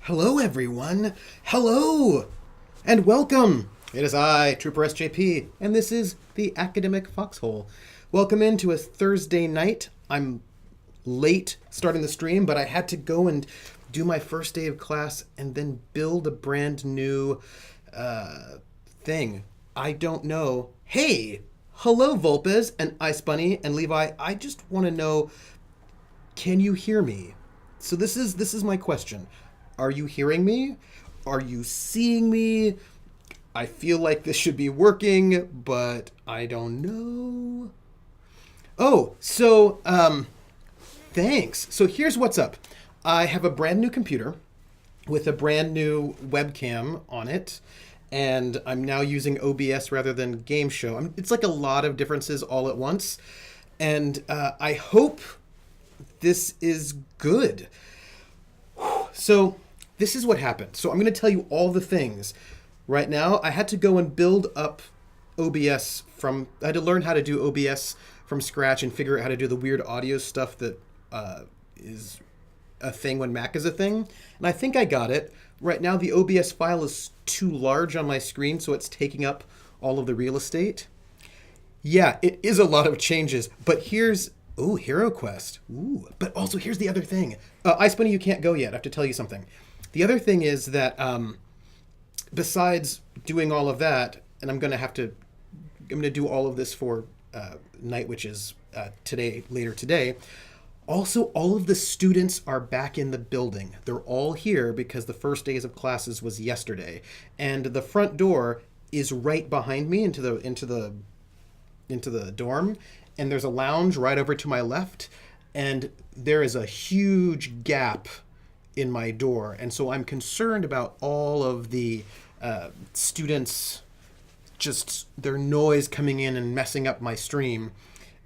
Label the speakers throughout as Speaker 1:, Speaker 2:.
Speaker 1: Hello, everyone. Hello, and welcome. It is I, Trooper SJP, and this is the Academic Foxhole. Welcome into a Thursday night. I'm late starting the stream, but I had to go and do my first day of class and then build a brand new thing. I don't know. Hey, hello, Volpez and Ice Bunny and Levi. I just want to know, can you hear me? So this is my question. Are you hearing me? Are you seeing me? I feel like this should be working, but I don't know. Oh, so thanks. So here's what's up. I have a brand new computer with a brand new webcam on it, and I'm now using OBS rather than Game Show. It's like a lot of differences all at once, and I hope this is good. So this is what happened. So I'm going to tell you all the things. Right now, I had to go and build up OBS I had to learn how to do OBS from scratch and figure out how to do the weird audio stuff that is a thing when Mac is a thing. And I think I got it. Right now, the OBS file is too large on my screen, so it's taking up all of the real estate. Yeah, it is a lot of changes, but here's... Ooh, Hero Quest. Ooh, but also here's the other thing. Ice Bunny, you can't go yet. I have to tell you something. The other thing is that besides doing all of that, and I'm going to do all of this for Night Witches later today. Also, all of the students are back in the building. They're all here because the first days of classes was yesterday, and the front door is right behind me into the dorm. And there's a lounge right over to my left, and there is a huge gap in my door. And so I'm concerned about all of the students, just their noise coming in and messing up my stream.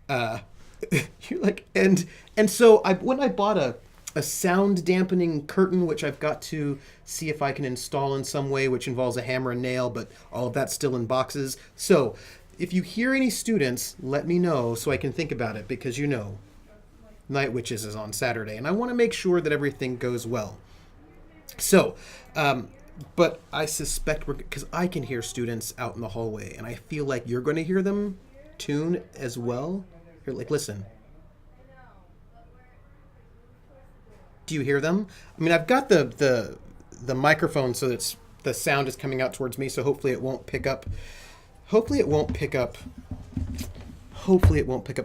Speaker 1: You're like, and so when I bought a sound dampening curtain, which I've got to see if I can install in some way, which involves a hammer and nail, but all of that's still in boxes. So if you hear any students, let me know so I can think about it, because Night Witches is on Saturday, and I want to make sure that everything goes well. So, but I suspect because I can hear students out in the hallway, and I feel like you're going to hear them tune as well. Here, like, listen. Do you hear them? I mean, I've got the microphone so that the sound is coming out towards me, so hopefully it won't pick up. Hopefully it won't pick up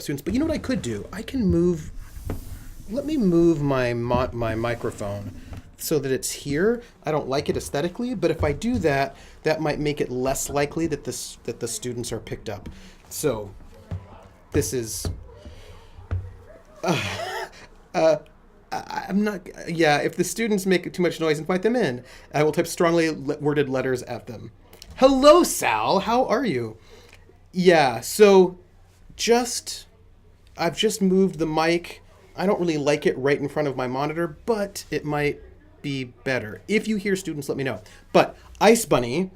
Speaker 1: students. But you know what I could do? Let me move my microphone so that it's here. I don't like it aesthetically, but if I do that, that might make it less likely that the students are picked up. So this is... I'm not... Yeah, if the students make too much noise, invite them in. I will type strongly worded letters at them. Hello, Sal. How are you? Yeah, so I've just moved the mic. I don't really like it right in front of my monitor, but it might be better. If you hear students, let me know. But Ice Bunny,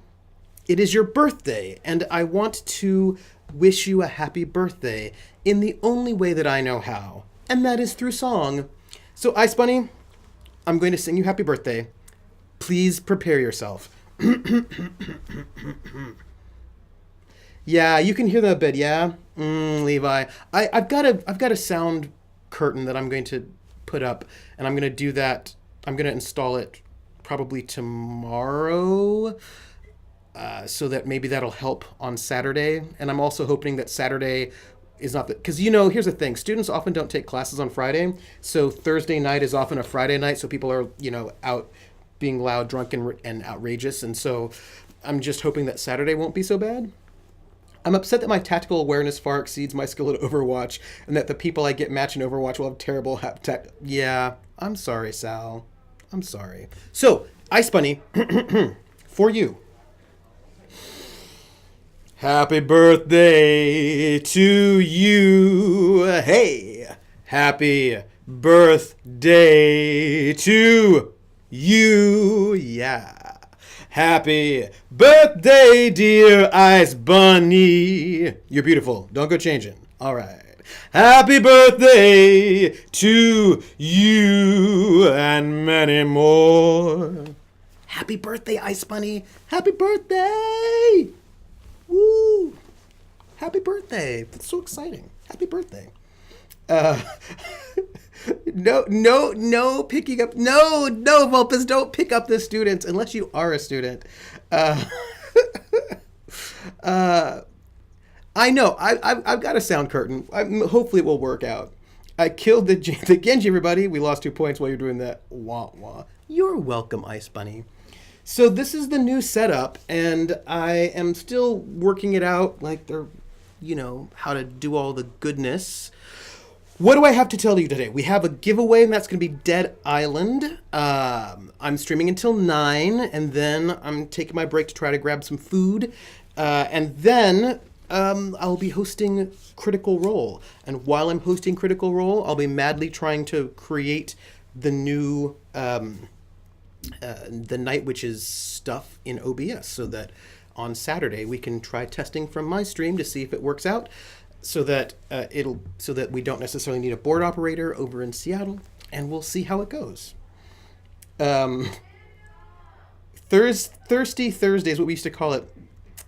Speaker 1: it is your birthday, and I want to wish you a happy birthday in the only way that I know how, and that is through song. So Ice Bunny, I'm going to sing you happy birthday. Please prepare yourself. Yeah, you can hear them a bit. Yeah, Levi. I've got a sound curtain that I'm going to put up, and I'm going to do that. I'm going to install it probably tomorrow, so that maybe that'll help on Saturday. And I'm also hoping that Saturday is not because here's the thing: students often don't take classes on Friday, so Thursday night is often a Friday night, so people are out being loud, drunk, and outrageous. And so I'm just hoping that Saturday won't be so bad. I'm upset that my tactical awareness far exceeds my skill at Overwatch, and that the people I get matched in Overwatch will have terrible Yeah, I'm sorry, Sal. I'm sorry. So, Ice Bunny, for you. Happy birthday to you. Hey, happy birthday to you. Yeah. Happy birthday, dear Ice Bunny. You're beautiful. Don't go changing. All right. Happy birthday to you and many more. Happy birthday, Ice Bunny. Happy birthday. Woo. Happy birthday. That's so exciting. Happy birthday. No picking up. No, Vulpes, don't pick up the students unless you are a student. I know. I've got a sound curtain. Hopefully it will work out. I killed the Genji, everybody. We lost 2 points while you're doing that. Wah, wah. You're welcome, Ice Bunny. So this is the new setup, and I am still working it out, like how to do all the goodness. What do I have to tell you today? We have a giveaway, and that's going to be Dead Island. I'm streaming until 9, and then I'm taking my break to try to grab some food. And then I'll be hosting Critical Role. And while I'm hosting Critical Role, I'll be madly trying to create the new the Night Witches stuff in OBS so that on Saturday we can try testing from my stream to see if it works out. So that we don't necessarily need a board operator over in Seattle, and we'll see how it goes. Thirsty Thursday is what we used to call it.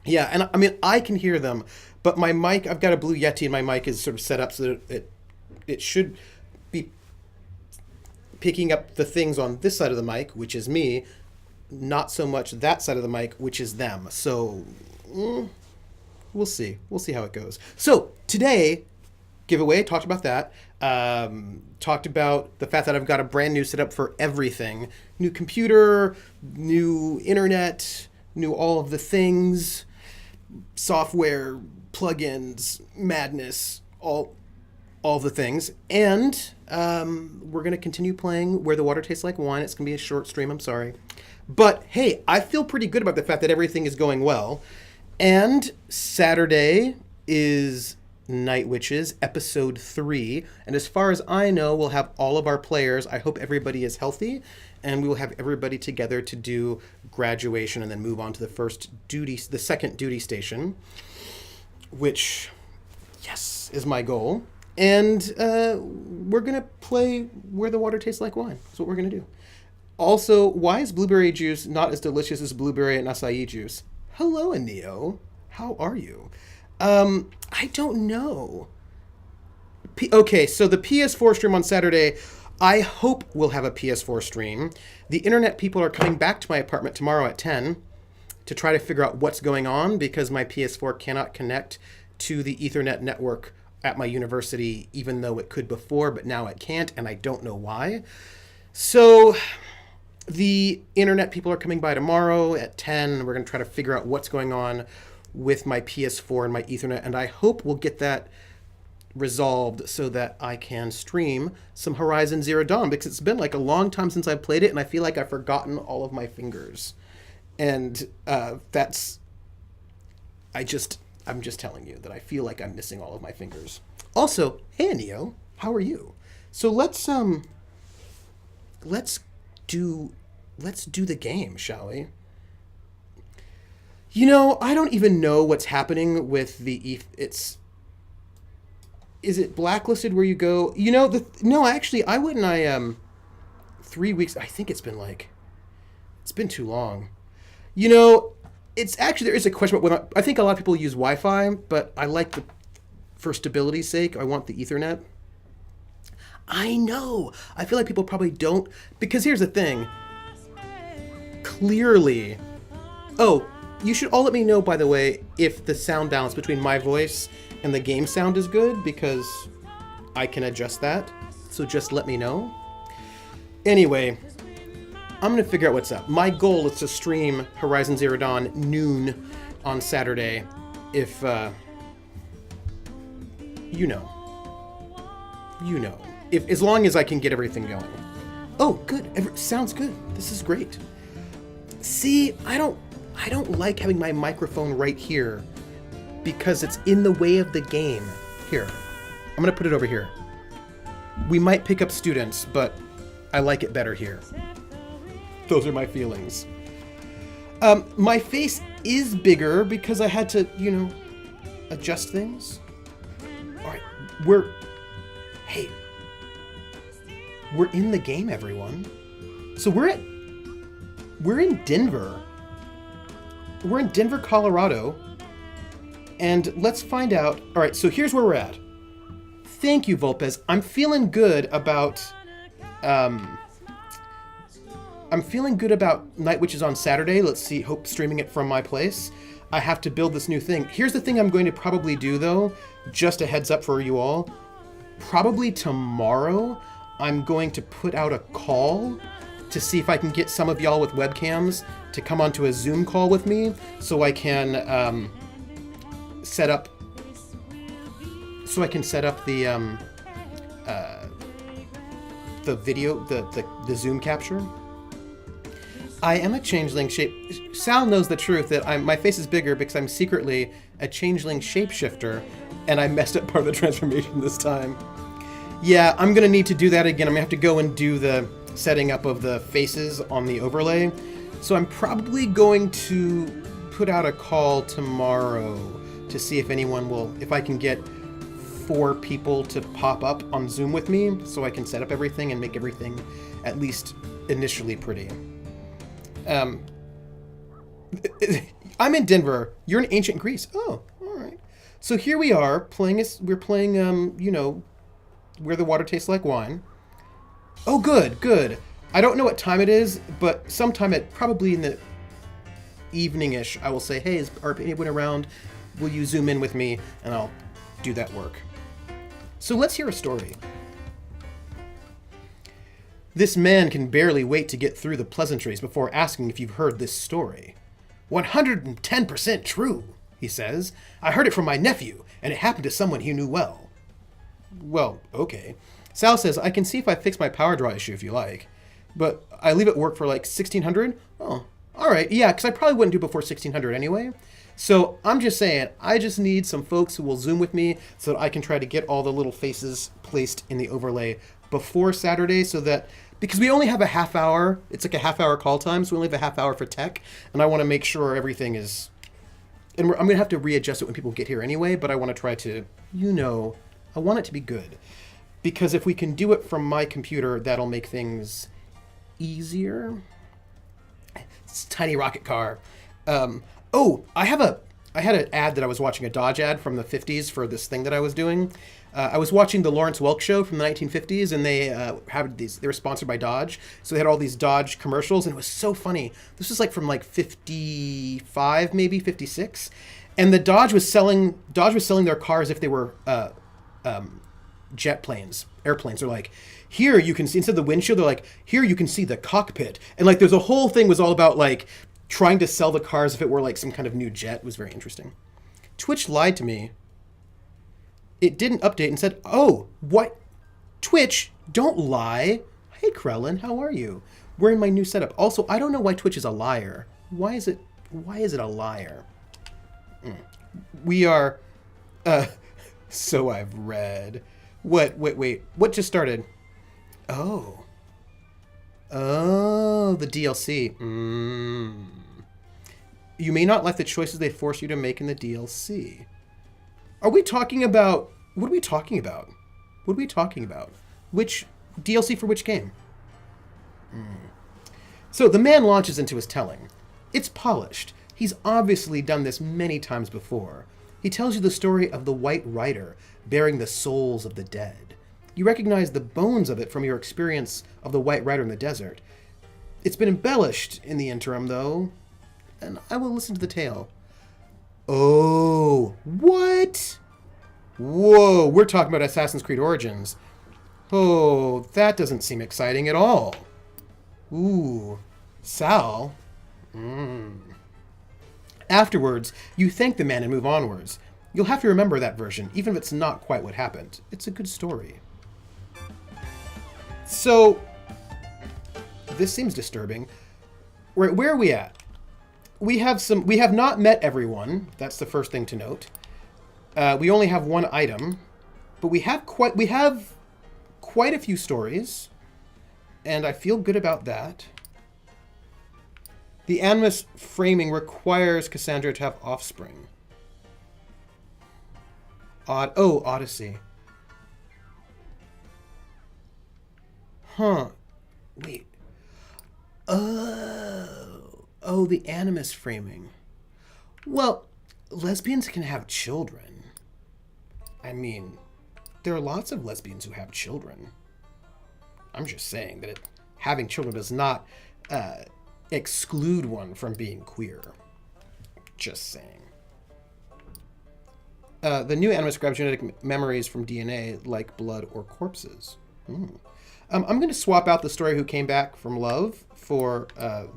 Speaker 1: Yeah, and I mean I can hear them, but my mic, I've got a Blue Yeti, and my mic is sort of set up so that it should be picking up the things on this side of the mic, which is me, not so much that side of the mic, which is them. So. We'll see. We'll see how it goes. So today, giveaway, talked about that. Talked about the fact that I've got a brand new setup for everything. New computer, new internet, new all of the things, software, plugins, madness, all the things. And we're going to continue playing Where the Water Tastes Like Wine. It's going to be a short stream, I'm sorry. But hey, I feel pretty good about the fact that everything is going well. And Saturday is Night Witches, episode 3. And as far as I know, we'll have all of our players. I hope everybody is healthy. And we will have everybody together to do graduation and then move on to the second duty station. Which, yes, is my goal. And we're going to play Where the Water Tastes Like Wine. That's what we're going to do. Also, why is blueberry juice not as delicious as blueberry and acai juice? Hello, Aneo. How are you? I don't know. Okay, so the PS4 stream on Saturday, I hope we'll have a PS4 stream. The internet people are coming back to my apartment tomorrow at 10 to try to figure out what's going on because my PS4 cannot connect to the Ethernet network at my university, even though it could before, but now it can't, and I don't know why. So the internet people are coming by tomorrow at 10. We're going to try to figure out what's going on with my PS4 and my Ethernet, and I hope we'll get that resolved so that I can stream some Horizon Zero Dawn, because it's been like a long time since I've played it, and I feel like I've forgotten all of my fingers. And I'm just telling you that I feel like I'm missing all of my fingers. Also, hey Neo, how are you? So let's do the game, shall we? I don't even know what's happening with the is it blacklisted where you go? No, actually, I went and 3 weeks. I think it's been too long. It's actually, there is a question about I think a lot of people use Wi-Fi, but I like for stability's sake, I want the Ethernet. I know. I feel like people probably don't, because here's the thing. Clearly. Oh, you should all let me know, by the way, if the sound balance between my voice and the game sound is good, because I can adjust that. So just let me know. Anyway, I'm going to figure out what's up. My goal is to stream Horizon Zero Dawn noon on Saturday, if, as long as I can get everything going. Oh, good. Sounds good. This is great. See, I don't like having my microphone right here because it's in the way of the game. Here, I'm going to put it over here. We might pick up students, but I like it better here. Those are my feelings. My face is bigger because I had to, adjust things. All right, hey, we're in the game, everyone. So we're in Denver. We're in Denver, Colorado. And let's find out. All right, so here's where we're at. Thank you, Volpez. I'm feeling good about Night Witches on Saturday. Let's see, hope streaming it from my place. I have to build this new thing. Here's the thing I'm going to probably do, though, just a heads up for you all. Probably tomorrow, I'm going to put out a call to see if I can get some of y'all with webcams to come onto a Zoom call with me so I can set up the video, the Zoom capture. I am a changeling shape. Sal knows the truth that my face is bigger because I'm secretly a changeling shapeshifter, and I messed up part of the transformation this time. Yeah, I'm gonna need to do that again. I'm gonna have to go and do the setting up of the faces on the overlay. So I'm probably going to put out a call tomorrow to see if if I can get 4 people to pop up on Zoom with me so I can set up everything and make everything at least initially pretty. I'm in Denver. You're in ancient Greece. Oh, all right. So here we are we're playing, Where the Water Tastes Like Wine. Oh, good. I don't know what time it is, but sometime probably in the evening-ish, I will say, hey, is anyone around? Will you zoom in with me? And I'll do that work. So let's hear a story. This man can barely wait to get through the pleasantries before asking if you've heard this story. 110% true, he says. I heard it from my nephew, and it happened to someone he knew well. Well, okay. Sal says, I can see if I fix my power draw issue if you like. But I leave it work for like 1600? Oh, all right. Yeah, because I probably wouldn't do before 1600 anyway. So I'm just saying, I just need some folks who will Zoom with me so that I can try to get all the little faces placed in the overlay before Saturday so that, because we only have a half hour, it's like a half hour call time, so we only have a half hour for tech, and I want to make sure everything is, and I'm going to have to readjust it when people get here anyway, but I want to try to, I want it to be good. Because if we can do it from my computer, that'll make things easier. It's a tiny rocket car. I had an ad that I was watching, a Dodge ad from the 50s for this thing that I was doing. I was watching the Lawrence Welk show from the 1950s, and they were sponsored by Dodge. So they had all these Dodge commercials, and it was so funny. This was like from like 55, maybe 56. And the Dodge was selling their cars if they were jet planes, airplanes. They're like, here you can see, instead of the windshield, they're like, here you can see the cockpit. And like there's a whole thing was all about like trying to sell the cars if it were like some kind of new jet. It was very interesting. Twitch lied to me. It didn't update and said, oh, what? Twitch, don't lie. Hey, Krellin, how are you? We're in my new setup. Also, I don't know why Twitch is a liar. Why is it a liar? We are, so I've read. Wait, what just started? Oh, the DLC. You may not like the choices they force you to make in the DLC. Are we talking about... What are we talking about? Which DLC for which game? So the man launches into his telling. It's polished. He's obviously done this many times before. He tells you the story of the White Rider, bearing the souls of the dead. You recognize the bones of it from your experience of the White Rider in the desert. It's been embellished in the interim, though, and I will listen to the tale. Oh, what? Whoa, we're talking about Assassin's Creed Origins. Oh, that doesn't seem exciting at all. Ooh, Sal. Afterwards, you thank the man and move onwards. You'll have to remember that version, even if it's not quite what happened. It's a good story. So, this seems disturbing. Where are we at? We have not met everyone. That's the first thing to note. We only have one item, but we have quite a few stories, and I feel good about that. The Animus framing requires Cassandra to have offspring. Odyssey. Huh. Wait. Oh, the animus framing. Well, lesbians can have children. I mean, there are lots of lesbians who have children. I'm just saying that having children does not exclude one from being queer. Just saying. The new animus grabs genetic memories from DNA like blood or corpses. I'm going to swap out the story Who Came Back from Love for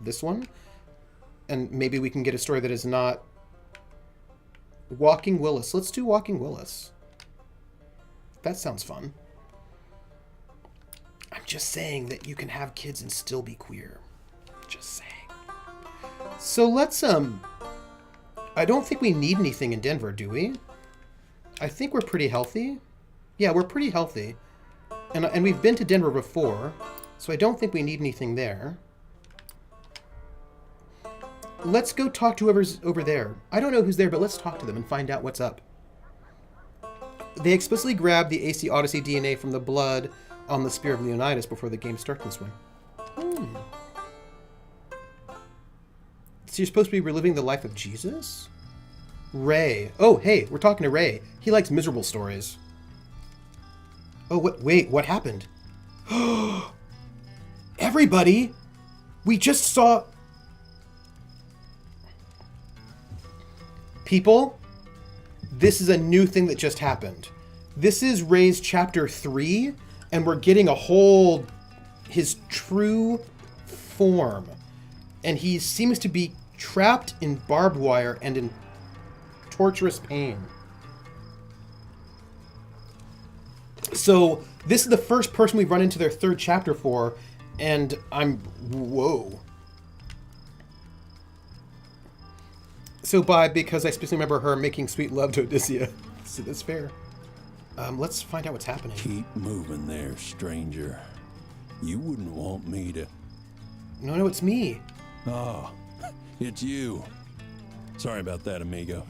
Speaker 1: this one. And maybe we can get a story that is not Walking Willis. Let's do Walking Willis. That sounds fun. I'm just saying that you can have kids and still be queer. Just saying. So let's, I don't think we need anything in Denver, do we? I think we're pretty healthy. Yeah, we're pretty healthy. And we've been to Denver before, so I don't think we need anything there. Let's go talk to whoever's over there. I don't know who's there, but let's talk to them and find out what's up. They explicitly grabbed the AC Odyssey DNA from the blood on the Spear of Leonidas before the game starts this one. So you're supposed to be reliving the life of Jesus? Ray. Oh, hey, we're talking to Ray. He likes miserable stories. Oh, wait, what happened? Everybody! We just saw... People, this is a new thing that just happened. This is Ray's chapter 3, and we're getting his true form. And he seems to be trapped in barbed wire and in torturous pain. So this is the first person we've run into their third chapter for, and whoa. So because I specifically remember her making sweet love to Odysseus. So that's fair. Let's find out what's happening.
Speaker 2: Keep moving there, stranger. You wouldn't want me to...
Speaker 1: No, it's me.
Speaker 2: Oh, it's you. Sorry about that, amigo.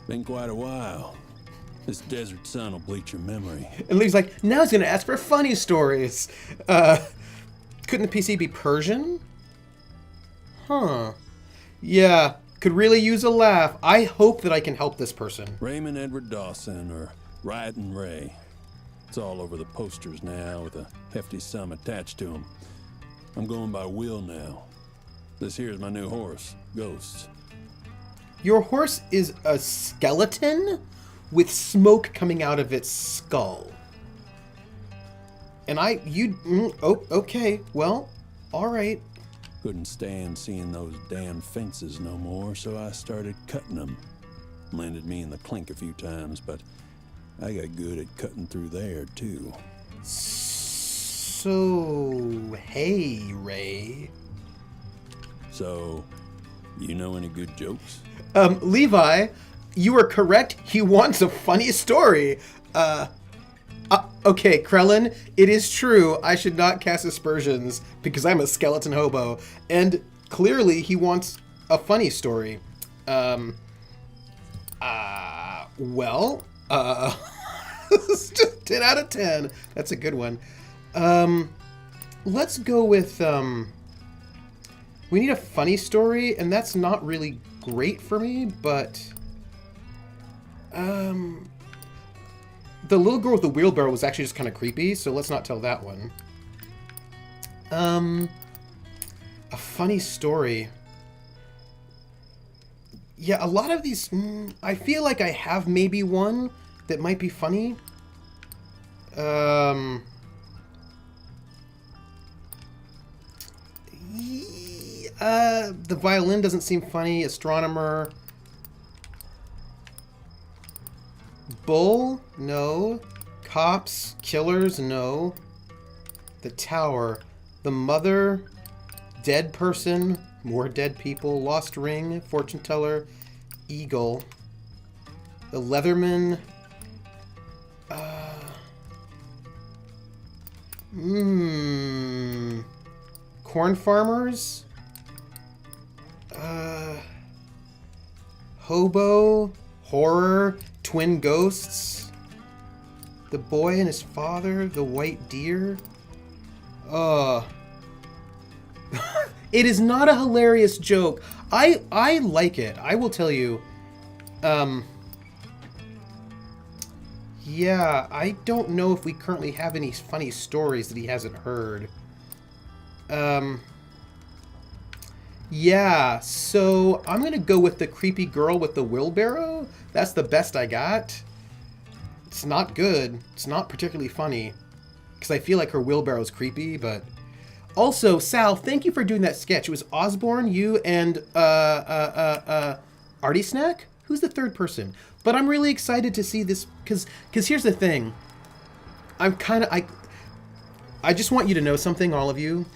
Speaker 2: Been quite a while. This desert sun will bleach your memory.
Speaker 1: And Lee's like, now he's going to ask for funny stories. Couldn't the PC be Persian? Huh. Yeah, could really use a laugh. I hope that I can help this person.
Speaker 2: Raymond Edward Dawson, or Riding Ray. It's all over the posters now with a hefty sum attached to them. I'm going by Will now. This here's my new horse, Ghost.
Speaker 1: Your horse is a skeleton with smoke coming out of its skull. And okay, well, all right.
Speaker 2: Couldn't stand seeing those damn fences no more, so I started cutting them. Landed me in the clink a few times, but I got good at cutting through there, too.
Speaker 1: So, hey, Ray.
Speaker 2: So, you know any good jokes?
Speaker 1: Levi, you are correct. He wants a funny story. Okay, Krellin, it is true. I should not cast aspersions because I'm a skeleton hobo. And clearly he wants a funny story. This is just 10 out of 10. That's a good one. Let's go with, we need a funny story, and that's not really great for me, but, the little girl with the wheelbarrow was actually just kind of creepy, so let's not tell that one. A funny story. Yeah, a lot of these, I feel like I have maybe one that might be funny. The violin doesn't seem funny. Astronomer. Bull? No. Cops? Killers? No. The tower. The mother? Dead person? More dead people? Lost ring? Fortune teller? Eagle? The Leatherman? Corn farmers? Hobo? Horror? twin ghosts, the boy and his father, the white deer. It is not a hilarious joke. I like it. I will tell you. Yeah, I don't know if we currently have any funny stories that he hasn't heard. Yeah, so I'm gonna go with the creepy girl with the wheelbarrow. That's the best I got. It's not good. It's not particularly funny. Because I feel like her wheelbarrow is creepy, but... Also, Sal, thank you for doing that sketch. It was Osborne, you, and, Artie Snack? Who's the third person? But I'm really excited to see this, because here's the thing. I just want you to know something, all of you.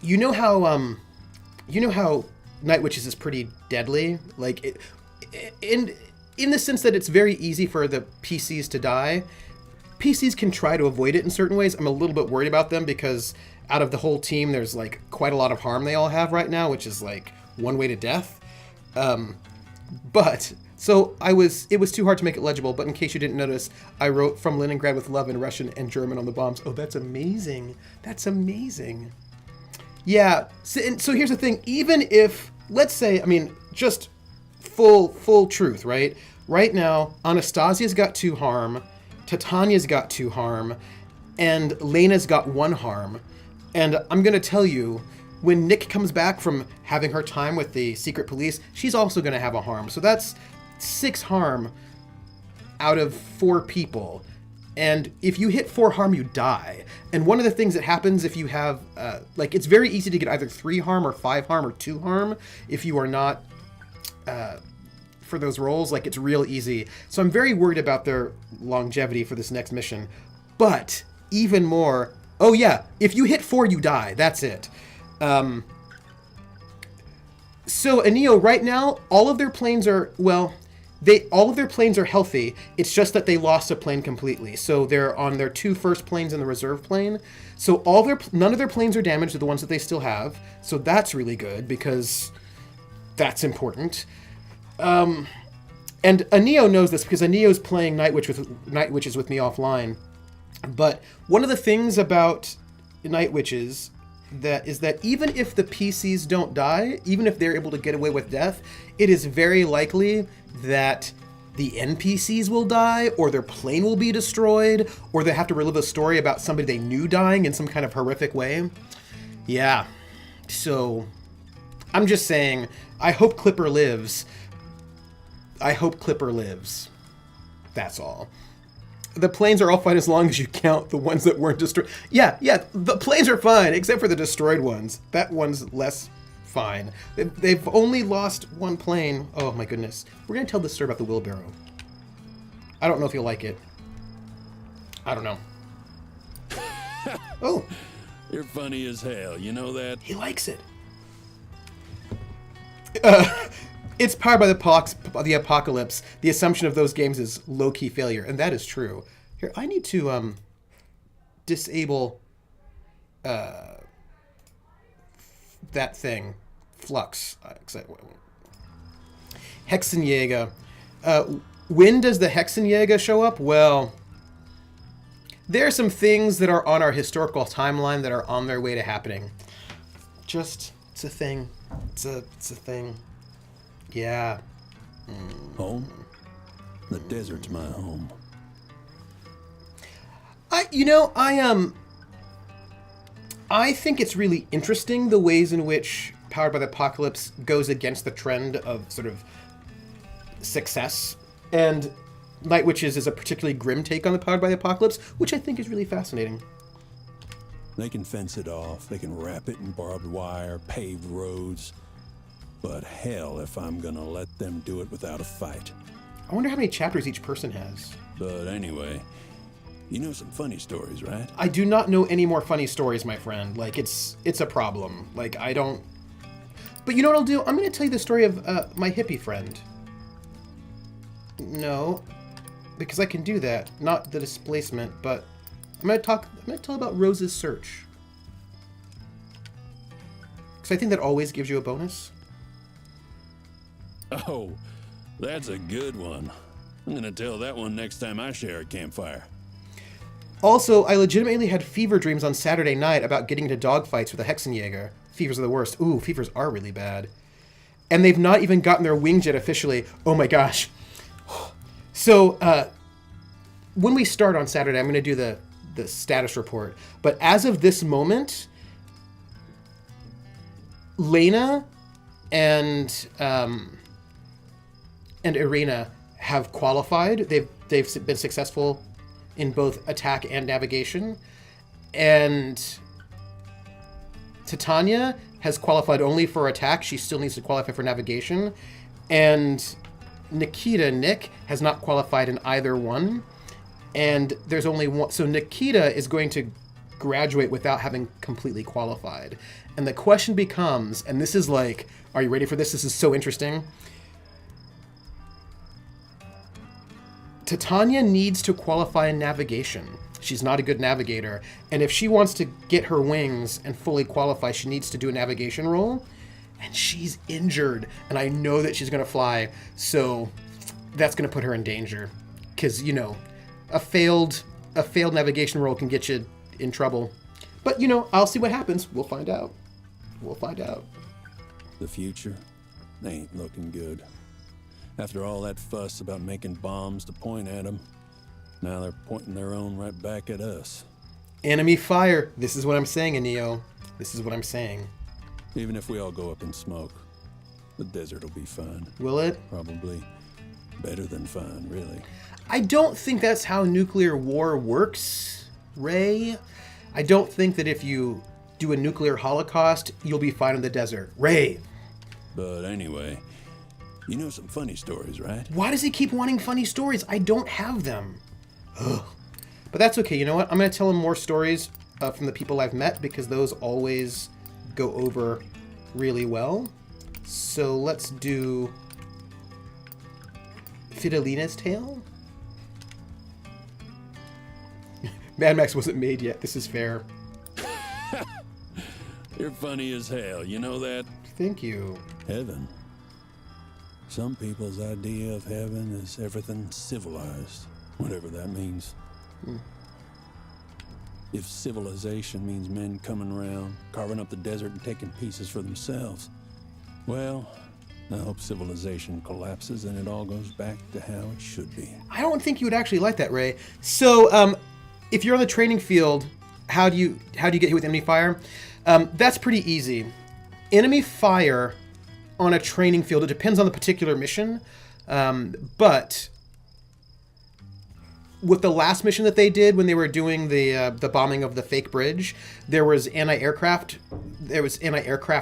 Speaker 1: You know how Night Witches is pretty deadly? Like, in the sense that it's very easy for the PCs to die. PCs can try to avoid it in certain ways. I'm a little bit worried about them because out of the whole team, there's like quite a lot of harm they all have right now, which is like one way to death. But so it was too hard to make it legible. But in case you didn't notice, I wrote "From Leningrad with love" in Russian and German on the bombs. Oh, that's amazing. That's amazing. Yeah. So here's the thing. Even if, let's say, I mean, just full truth, right? Right now, Anastasia's got 2 harm. Titania's got 2 harm, and Lena's got 1 harm. And I'm going to tell you, when Nick comes back from having her time with the secret police, she's also going to have a harm. So that's 6 harm out of 4 people. And if you hit 4 harm, you die. And one of the things that happens if you have, it's very easy to get either 3 harm or 5 harm or 2 harm if you are not... for those rolls, like, it's real easy. So I'm very worried about their longevity for this next mission. But even more, oh yeah, if you hit 4, you die. That's it. So Aneo, right now, all of their planes are, well, all of their planes are healthy. It's just that they lost a plane completely. So they're on their 2 first planes and the reserve plane. So none of their planes are damaged, the ones that they still have. So that's really good because that's important. And Aneo knows this because Aneo's playing Night Witches with me offline. But one of the things about Night Witches is that even if the PCs don't die, even if they're able to get away with death, it is very likely that the NPCs will die, or their plane will be destroyed, or they have to relive a story about somebody they knew dying in some kind of horrific way. Yeah. So, I'm just saying, I hope Clipper lives. I hope Clipper lives. That's all. The planes are all fine as long as you count the ones that weren't destroyed. Yeah, the planes are fine, except for the destroyed ones. That one's less fine. They've only lost 1 plane. Oh my goodness. We're going to tell this story about the wheelbarrow. I don't know if you'll like it. I don't know. Oh.
Speaker 2: You're funny as hell, you know that?
Speaker 1: He likes it. It's powered by the apocalypse. The assumption of those games is low-key failure, and that is true. Here, I need to disable that thing, Flux. Hexenjäger. When does the Hexenjäger show up? Well, there are some things that are on our historical timeline that are on their way to happening. It's a thing. It's a thing. Yeah.
Speaker 2: Home? The desert's my home.
Speaker 1: I think it's really interesting the ways in which Powered by the Apocalypse goes against the trend of sort of success. And Night Witches is a particularly grim take on the Powered by the Apocalypse, which I think is really fascinating.
Speaker 2: They can fence it off, they can wrap it in barbed wire, paved roads. But hell if I'm gonna let them do it without a fight.
Speaker 1: I wonder how many chapters each person has.
Speaker 2: But anyway, you know some funny stories, right?
Speaker 1: I do not know any more funny stories, my friend. Like, it's a problem. Like, I don't... But you know what I'll do? I'm going to tell you the story of my hippie friend. No, because I can do that. Not the displacement, but I'm going to tell about Rose's search. Because I think that always gives you a bonus.
Speaker 2: Oh, that's a good one. I'm gonna tell that one next time I share a campfire.
Speaker 1: Also, I legitimately had fever dreams on Saturday night about getting into dogfights with a Hexenjäger. Fevers are the worst. Ooh, fevers are really bad. And they've not even gotten their wings yet officially. Oh my gosh. So, when we start on Saturday, I'm going to do the status report. But as of this moment, Lena and Irina have qualified. They've been successful in both attack and navigation. And Titania has qualified only for attack. She still needs to qualify for navigation. And Nick, has not qualified in either one. And there's only one. So Nikita is going to graduate without having completely qualified. And the question becomes, and this is like, are you ready for this? This is so interesting. Titania needs to qualify in navigation. She's not a good navigator. And if she wants to get her wings and fully qualify, she needs to do a navigation roll. And she's injured. And I know that she's going to fly. So that's going to put her in danger. Because, you know, a failed navigation roll can get you in trouble. But, you know, I'll see what happens. We'll find out. We'll find out.
Speaker 2: The future ain't looking good. After all that fuss about making bombs to point at them, now they're pointing their own right back at us.
Speaker 1: Enemy fire. This is what I'm saying, Anio. This is what I'm saying.
Speaker 2: Even if we all go up in smoke, the desert will be fine.
Speaker 1: Will it?
Speaker 2: Probably better than fine, really.
Speaker 1: I don't think that's how nuclear war works, Ray. I don't think that if you do a nuclear holocaust, you'll be fine in the desert. Ray.
Speaker 2: But anyway, you know some funny stories, right?
Speaker 1: Why does he keep wanting funny stories? I don't have them. Ugh. But that's okay. You know what? I'm going to tell him more stories from the people I've met because those always go over really well. So let's do Fidelina's tale. Mad Max wasn't made yet. This is fair.
Speaker 2: You're funny as hell. You know that?
Speaker 1: Thank you.
Speaker 2: Heaven. Some people's idea of heaven is everything civilized, whatever that means. If civilization means men coming around, carving up the desert and taking pieces for themselves, well, I hope civilization collapses and it all goes back to how it should be.
Speaker 1: I don't think you would actually like that, Ray. So, if you're on the training field, how do you get hit with enemy fire? That's pretty easy. Enemy fire on a training field, it depends on the particular mission, but with the last mission that they did when they were doing the bombing of the fake bridge, there was anti-aircraft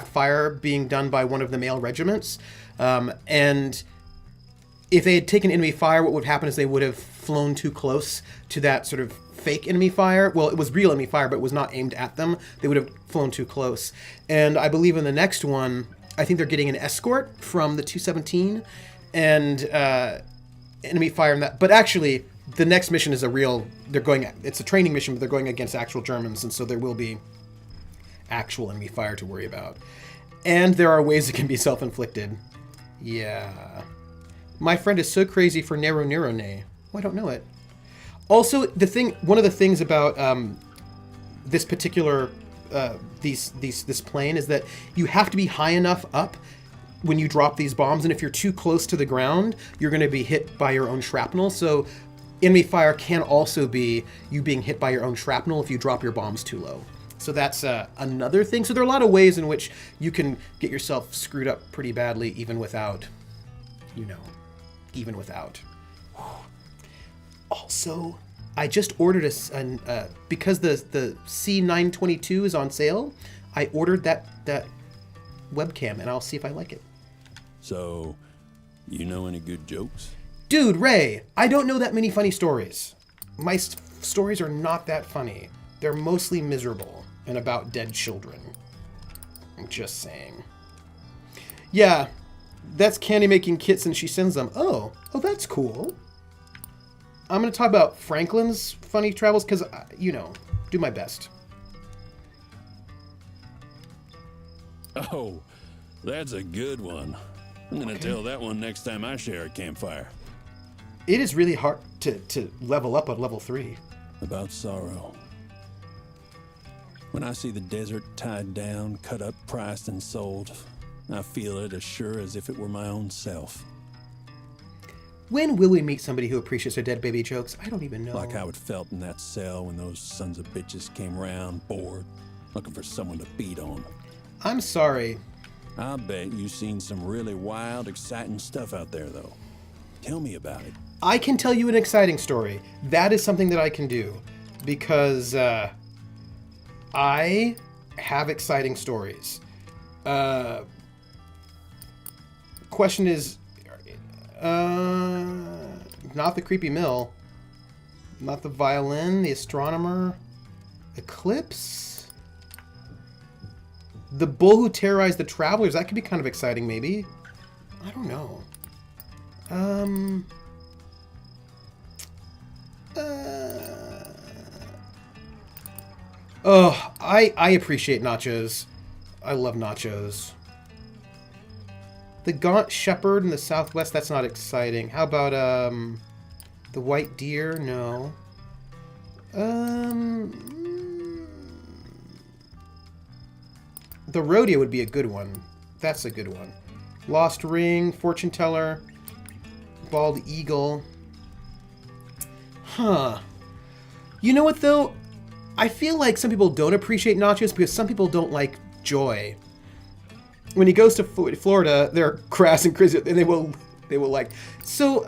Speaker 1: fire being done by one of the male regiments, and if they had taken enemy fire, what would happen is they would have flown too close to that sort of fake enemy fire. Well, it was real enemy fire, but it was not aimed at them. They would have flown too close. And I believe in the next one, I think they're getting an escort from the 217 and enemy fire in that. But actually, the next mission is it's a training mission, but they're going against actual Germans, and so there will be actual enemy fire to worry about. And there are ways it can be self-inflicted. Yeah. My friend is so crazy for Nero Nerone. Oh, I don't know it. Also, one of the things about this particular this plane is that you have to be high enough up when you drop these bombs, and if you're too close to the ground, you're going to be hit by your own shrapnel. So, enemy fire can also be you being hit by your own shrapnel if you drop your bombs too low. So that's another thing. So there are a lot of ways in which you can get yourself screwed up pretty badly, even without. Also, I just ordered because the C922 is on sale, I ordered that webcam, and I'll see if I like it.
Speaker 2: So, you know any good jokes?
Speaker 1: Dude, Ray, I don't know that many funny stories. My stories are not that funny. They're mostly miserable and about dead children. I'm just saying. Yeah, that's Candy making kits and she sends them. Oh, that's cool. I'm going to talk about Franklin's funny travels because, do my best.
Speaker 2: Oh, that's a good one. I'm going to tell that one next time I share a campfire.
Speaker 1: It is really hard to level up on level 3.
Speaker 2: About sorrow. When I see the desert tied down, cut up, priced, and sold, I feel it as sure as if it were my own self.
Speaker 1: When will we meet somebody who appreciates their dead baby jokes? I don't even know.
Speaker 2: Like how it felt in that cell when those sons of bitches came round, bored, looking for someone to beat on.
Speaker 1: I'm sorry.
Speaker 2: I bet you've seen some really wild, exciting stuff out there, though. Tell me about it.
Speaker 1: I can tell you an exciting story. That is something that I can do. Because I have exciting stories. Question is... not the creepy mill. Not the violin, the astronomer. Eclipse? The bull who terrorized the travelers. That could be kind of exciting, maybe. I don't know. Oh, I appreciate nachos. I love nachos. The Gaunt Shepherd in the Southwest, that's not exciting. How about, the White Deer? No. The Rodeo would be a good one. That's a good one. Lost Ring, Fortune Teller, Bald Eagle. Huh. You know what, though? I feel like some people don't appreciate nachos because some people don't like joy. When he goes to Florida, they're crass and crazy, and they will like. So,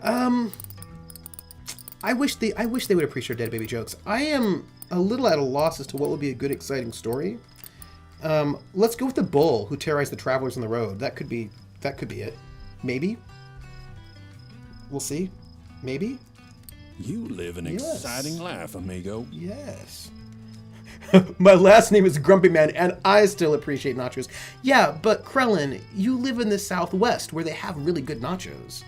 Speaker 1: I wish they would appreciate dead baby jokes. I am a little at a loss as to what would be a good, exciting story. Let's go with the bull who terrorized the travelers on the road. That could be it. Maybe. We'll see. Maybe.
Speaker 2: You live an exciting life, amigo.
Speaker 1: Yes. My last name is Grumpy Man, and I still appreciate nachos. Yeah, but Krellin, you live in the Southwest, where they have really good nachos.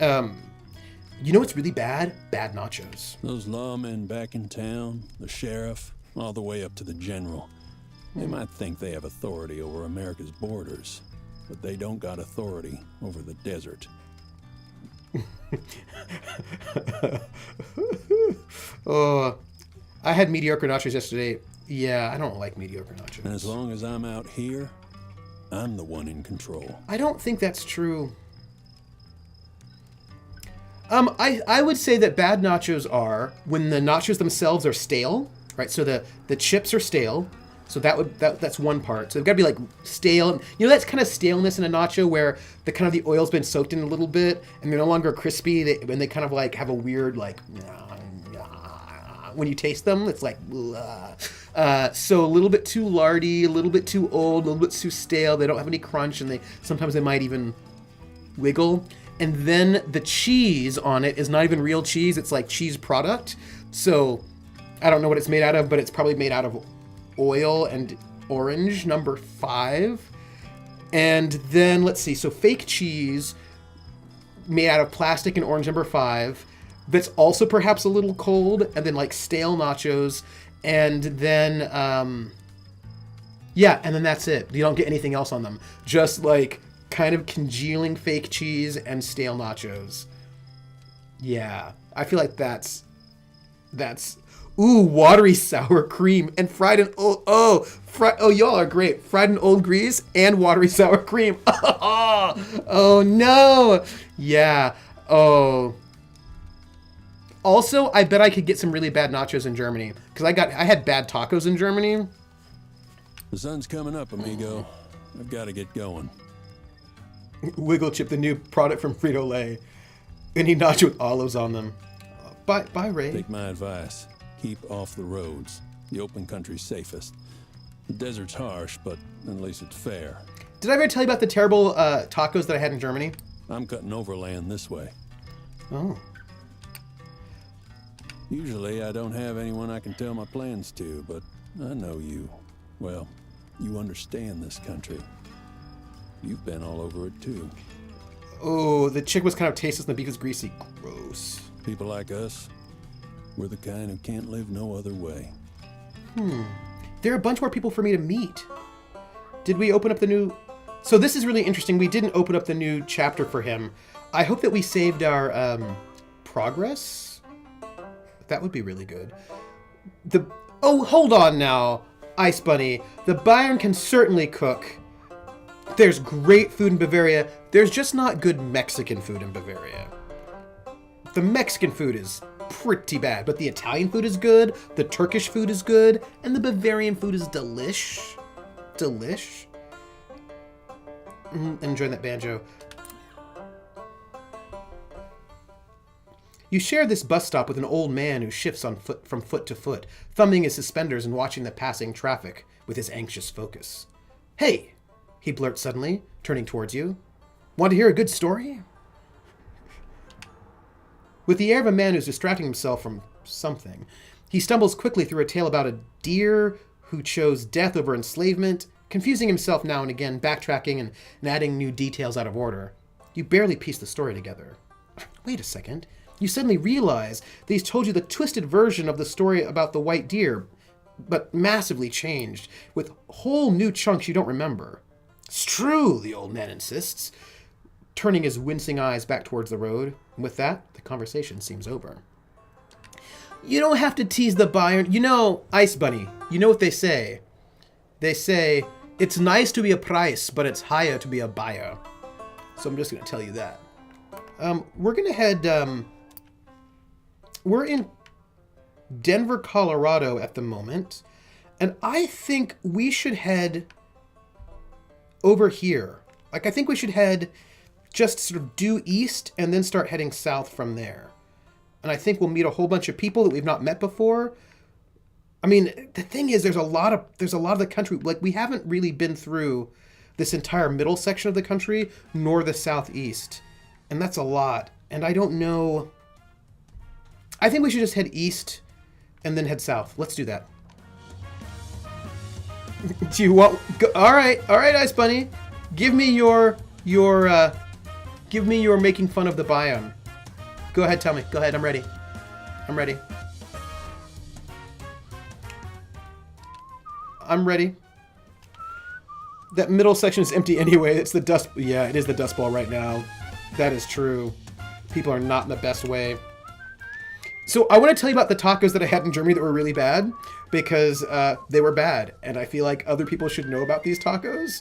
Speaker 1: You know what's really bad? Bad nachos.
Speaker 2: Those lawmen back in town, the sheriff, all the way up to the general. They might think they have authority over America's borders, but they don't got authority over the desert.
Speaker 1: Oh, I had mediocre nachos yesterday. Yeah, I don't like mediocre nachos.
Speaker 2: And as long as I'm out here, I'm the one in control.
Speaker 1: I don't think that's true. I would say that bad nachos are when the nachos themselves are stale, right? So the chips are stale. So that's one part. So they've got to be like stale. You know, that's kind of staleness in a nacho where the kind of the oil's been soaked in a little bit and they're no longer crispy. They kind of like have a weird like when you taste them, it's like so a little bit too lardy, a little bit too old, a little bit too stale. They don't have any crunch, and sometimes they might even wiggle. And then the cheese on it is not even real cheese. It's like cheese product. So I don't know what it's made out of, but it's probably made out of oil and orange, number 5. And then, let's see, so fake cheese made out of plastic and orange, number 5. That's also perhaps a little cold. And then, like, stale nachos. And then, and then that's it. You don't get anything else on them. Just, like, kind of congealing fake cheese and stale nachos. Yeah. I feel like that's... Ooh, watery sour cream and fried and y'all are great. Fried in old grease and watery sour cream. Oh no. Yeah. Oh. Also, I bet I could get some really bad nachos in Germany because I had bad tacos in Germany.
Speaker 2: The sun's coming up, amigo. I've got to get going.
Speaker 1: Wiggle Chip, the new product from Frito-Lay. Any nacho with olives on them. Bye, Ray.
Speaker 2: Take my advice. Keep off the roads. The open country's safest. The desert's harsh, but at least it's fair.
Speaker 1: Did I ever tell you about the terrible tacos that I had in Germany?
Speaker 2: I'm cutting overland this way.
Speaker 1: Oh.
Speaker 2: Usually I don't have anyone I can tell my plans to, but I know you. Well, you understand this country. You've been all over it too.
Speaker 1: Oh, the chick was kind of tasteless and the beef was greasy. Gross.
Speaker 2: People like us, we're the kind who can't live no other way.
Speaker 1: There are a bunch more people for me to meet. Did we open up the new... So this is really interesting. We didn't open up the new chapter for him. I hope that we saved our progress? That would be really good. Oh, hold on now, Ice Bunny. The Bayern can certainly cook. There's great food in Bavaria. There's just not good Mexican food in Bavaria. The Mexican food is pretty bad, but the Italian food is good, the Turkish food is good, and the Bavarian food is delish. Delish. Enjoying that banjo. You share this bus stop with an old man who shifts from foot to foot, thumbing his suspenders and watching the passing traffic with his anxious focus. Hey, he blurts suddenly, turning towards you. Want to hear a good story? With the air of a man who's distracting himself from something, he stumbles quickly through a tale about a deer who chose death over enslavement, confusing himself now and again, backtracking and adding new details out of order. You barely piece the story together. Wait a second. You suddenly realize that he's told you the twisted version of the story about the white deer, but massively changed, with whole new chunks you don't remember. It's true, the old man insists, turning his wincing eyes back towards the road. And with that, the conversation seems over. You don't have to tease the Bayern. You know, Ice Bunny, you know what they say. They say, it's nice to be a price, but it's higher to be a buyer. So I'm just going to tell you that. We're going to head... we're in Denver, Colorado at the moment. And I think we should head over here. Like, I think we should head... just sort of due east and then start heading south from there. And I think we'll meet a whole bunch of people that we've not met before. I mean, the thing is, there's a lot of the country, like we haven't really been through this entire middle section of the country, nor the southeast. And that's a lot. And I don't know. I think we should just head east and then head south. Let's do that. Do you want, all right, Ice Bunny. Give me your making fun of the biome. Go ahead, tell me. Go ahead, I'm ready. I'm ready. I'm ready. That middle section is empty anyway. It's the dust. Yeah, it is the Dust Bowl right now. That is true. People are not in the best way. So I want to tell you about the tacos that I had in Germany that were really bad because they were bad. And I feel like other people should know about these tacos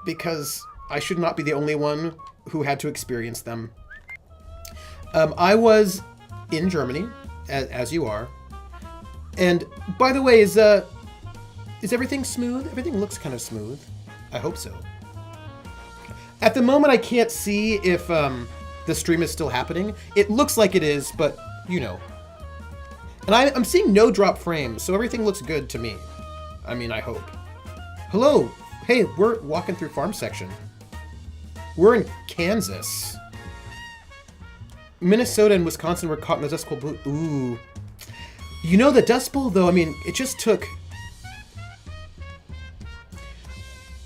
Speaker 1: because I should not be the only one who had to experience them. I was in Germany, as you are. And by the way, is everything smooth? Everything looks kind of smooth. I hope so. At the moment, I can't see if the stream is still happening. It looks like it is, but you know. And I'm seeing no drop frames, so everything looks good to me. I mean, I hope. Hello. Hey, we're walking through farm section. We're in Kansas. Minnesota and Wisconsin were caught in the Dust Bowl. Ooh. You know, the Dust Bowl, though, I mean, it just took...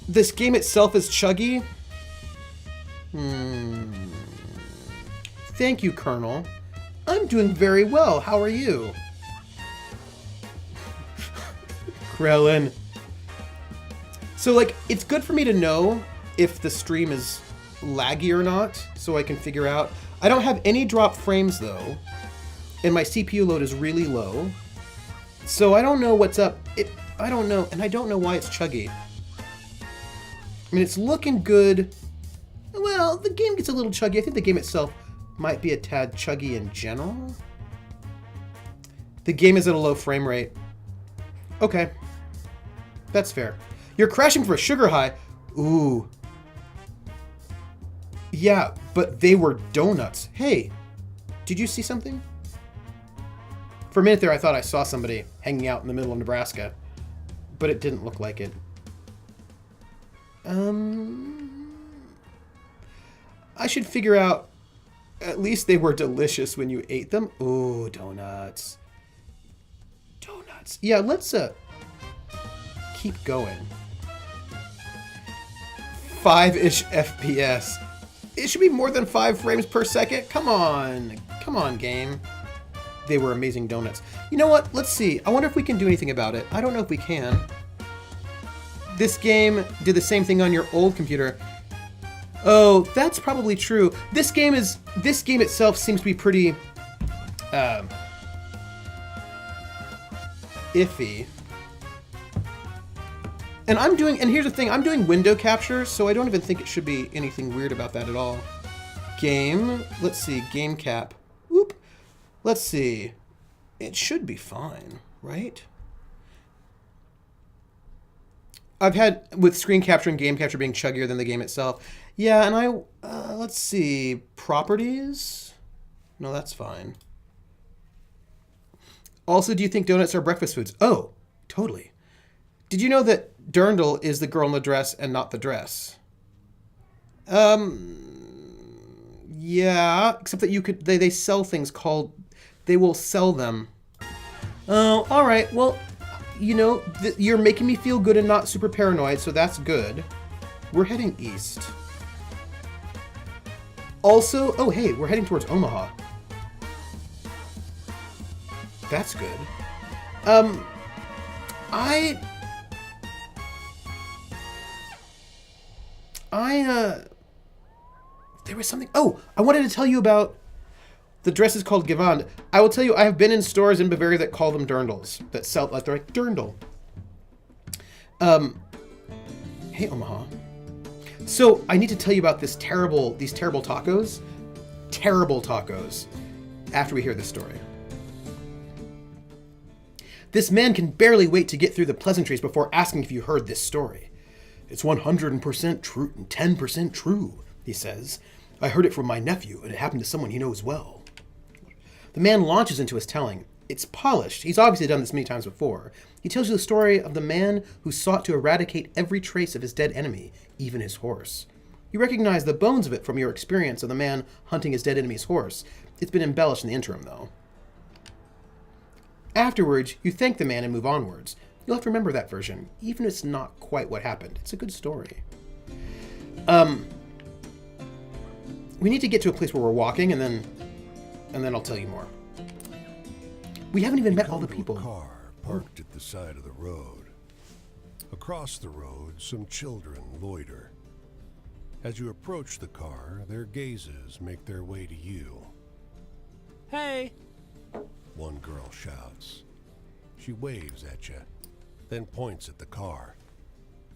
Speaker 1: This game itself is chuggy. Thank you, Colonel. I'm doing very well. How are you? Krellin. So, like, it's good for me to know if the stream is laggy or not, so I can figure out. I don't have any drop frames, though, and my CPU load is really low, so I don't know what's up. I don't know, and I don't know why it's chuggy. I mean, it's looking good. Well, the game gets a little chuggy. I think the game itself might be a tad chuggy in general. The game is at a low frame rate. Okay. That's fair. You're crashing for a sugar high. Ooh. Yeah, but they were donuts. Hey, did you see something? For a minute there, I thought I saw somebody hanging out in the middle of Nebraska, but it didn't look like it. I should figure out, at least they were delicious when you ate them. Ooh, donuts. Donuts. Yeah, let's keep going. 5-ish FPS. It should be more than 5 frames per second. Come on. Come on, game. They were amazing donuts. You know what? Let's see. I wonder if we can do anything about it. I don't know if we can. This game did the same thing on your old computer. Oh, that's probably true. This game itself seems to be pretty iffy. And here's the thing, I'm doing window capture, so I don't even think it should be anything weird about that at all. Game, let's see, game cap. Whoop. Let's see. It should be fine, right? I've had, with screen capture and game capture being chuggier than the game itself. Yeah, and let's see, properties? No, that's fine. Also, do you think donuts are breakfast foods? Oh, totally. Did you know that dirndl is the girl in the dress and not the dress? Yeah, except that they sell things called, they will sell them. Oh, all right. Well, you know, you're making me feel good and not super paranoid, so that's good. We're heading east. Also, oh, hey, we're heading towards Omaha. That's good. There was something. Oh, I wanted to tell you about the dress is called Gewand. I will tell you, I have been in stores in Bavaria that call them dirndls, that sell, like, they're like, dirndl. Hey, Omaha. So, I need to tell you about these terrible tacos. Terrible tacos. After we hear this story. This man can barely wait to get through the pleasantries before asking if you heard this story. It's 100% true and 10% true, he says. I heard it from my nephew, and it happened to someone he knows well. The man launches into his telling. It's polished. He's obviously done this many times before. He tells you the story of the man who sought to eradicate every trace of his dead enemy, even his horse. You recognize the bones of it from your experience of the man hunting his dead enemy's horse. It's been embellished in the interim, though. Afterwards, you thank the man and move onwards. You'll have to remember that version, even if it's not quite what happened. It's a good story. We need to get to a place where we're walking, and then I'll tell you more. We haven't even met all the people.
Speaker 3: A car parked at the side of the road. Across the road, some children loiter. As you approach the car, their gazes make their way to you.
Speaker 4: Hey!
Speaker 3: One girl shouts. She waves at you, then points at the car.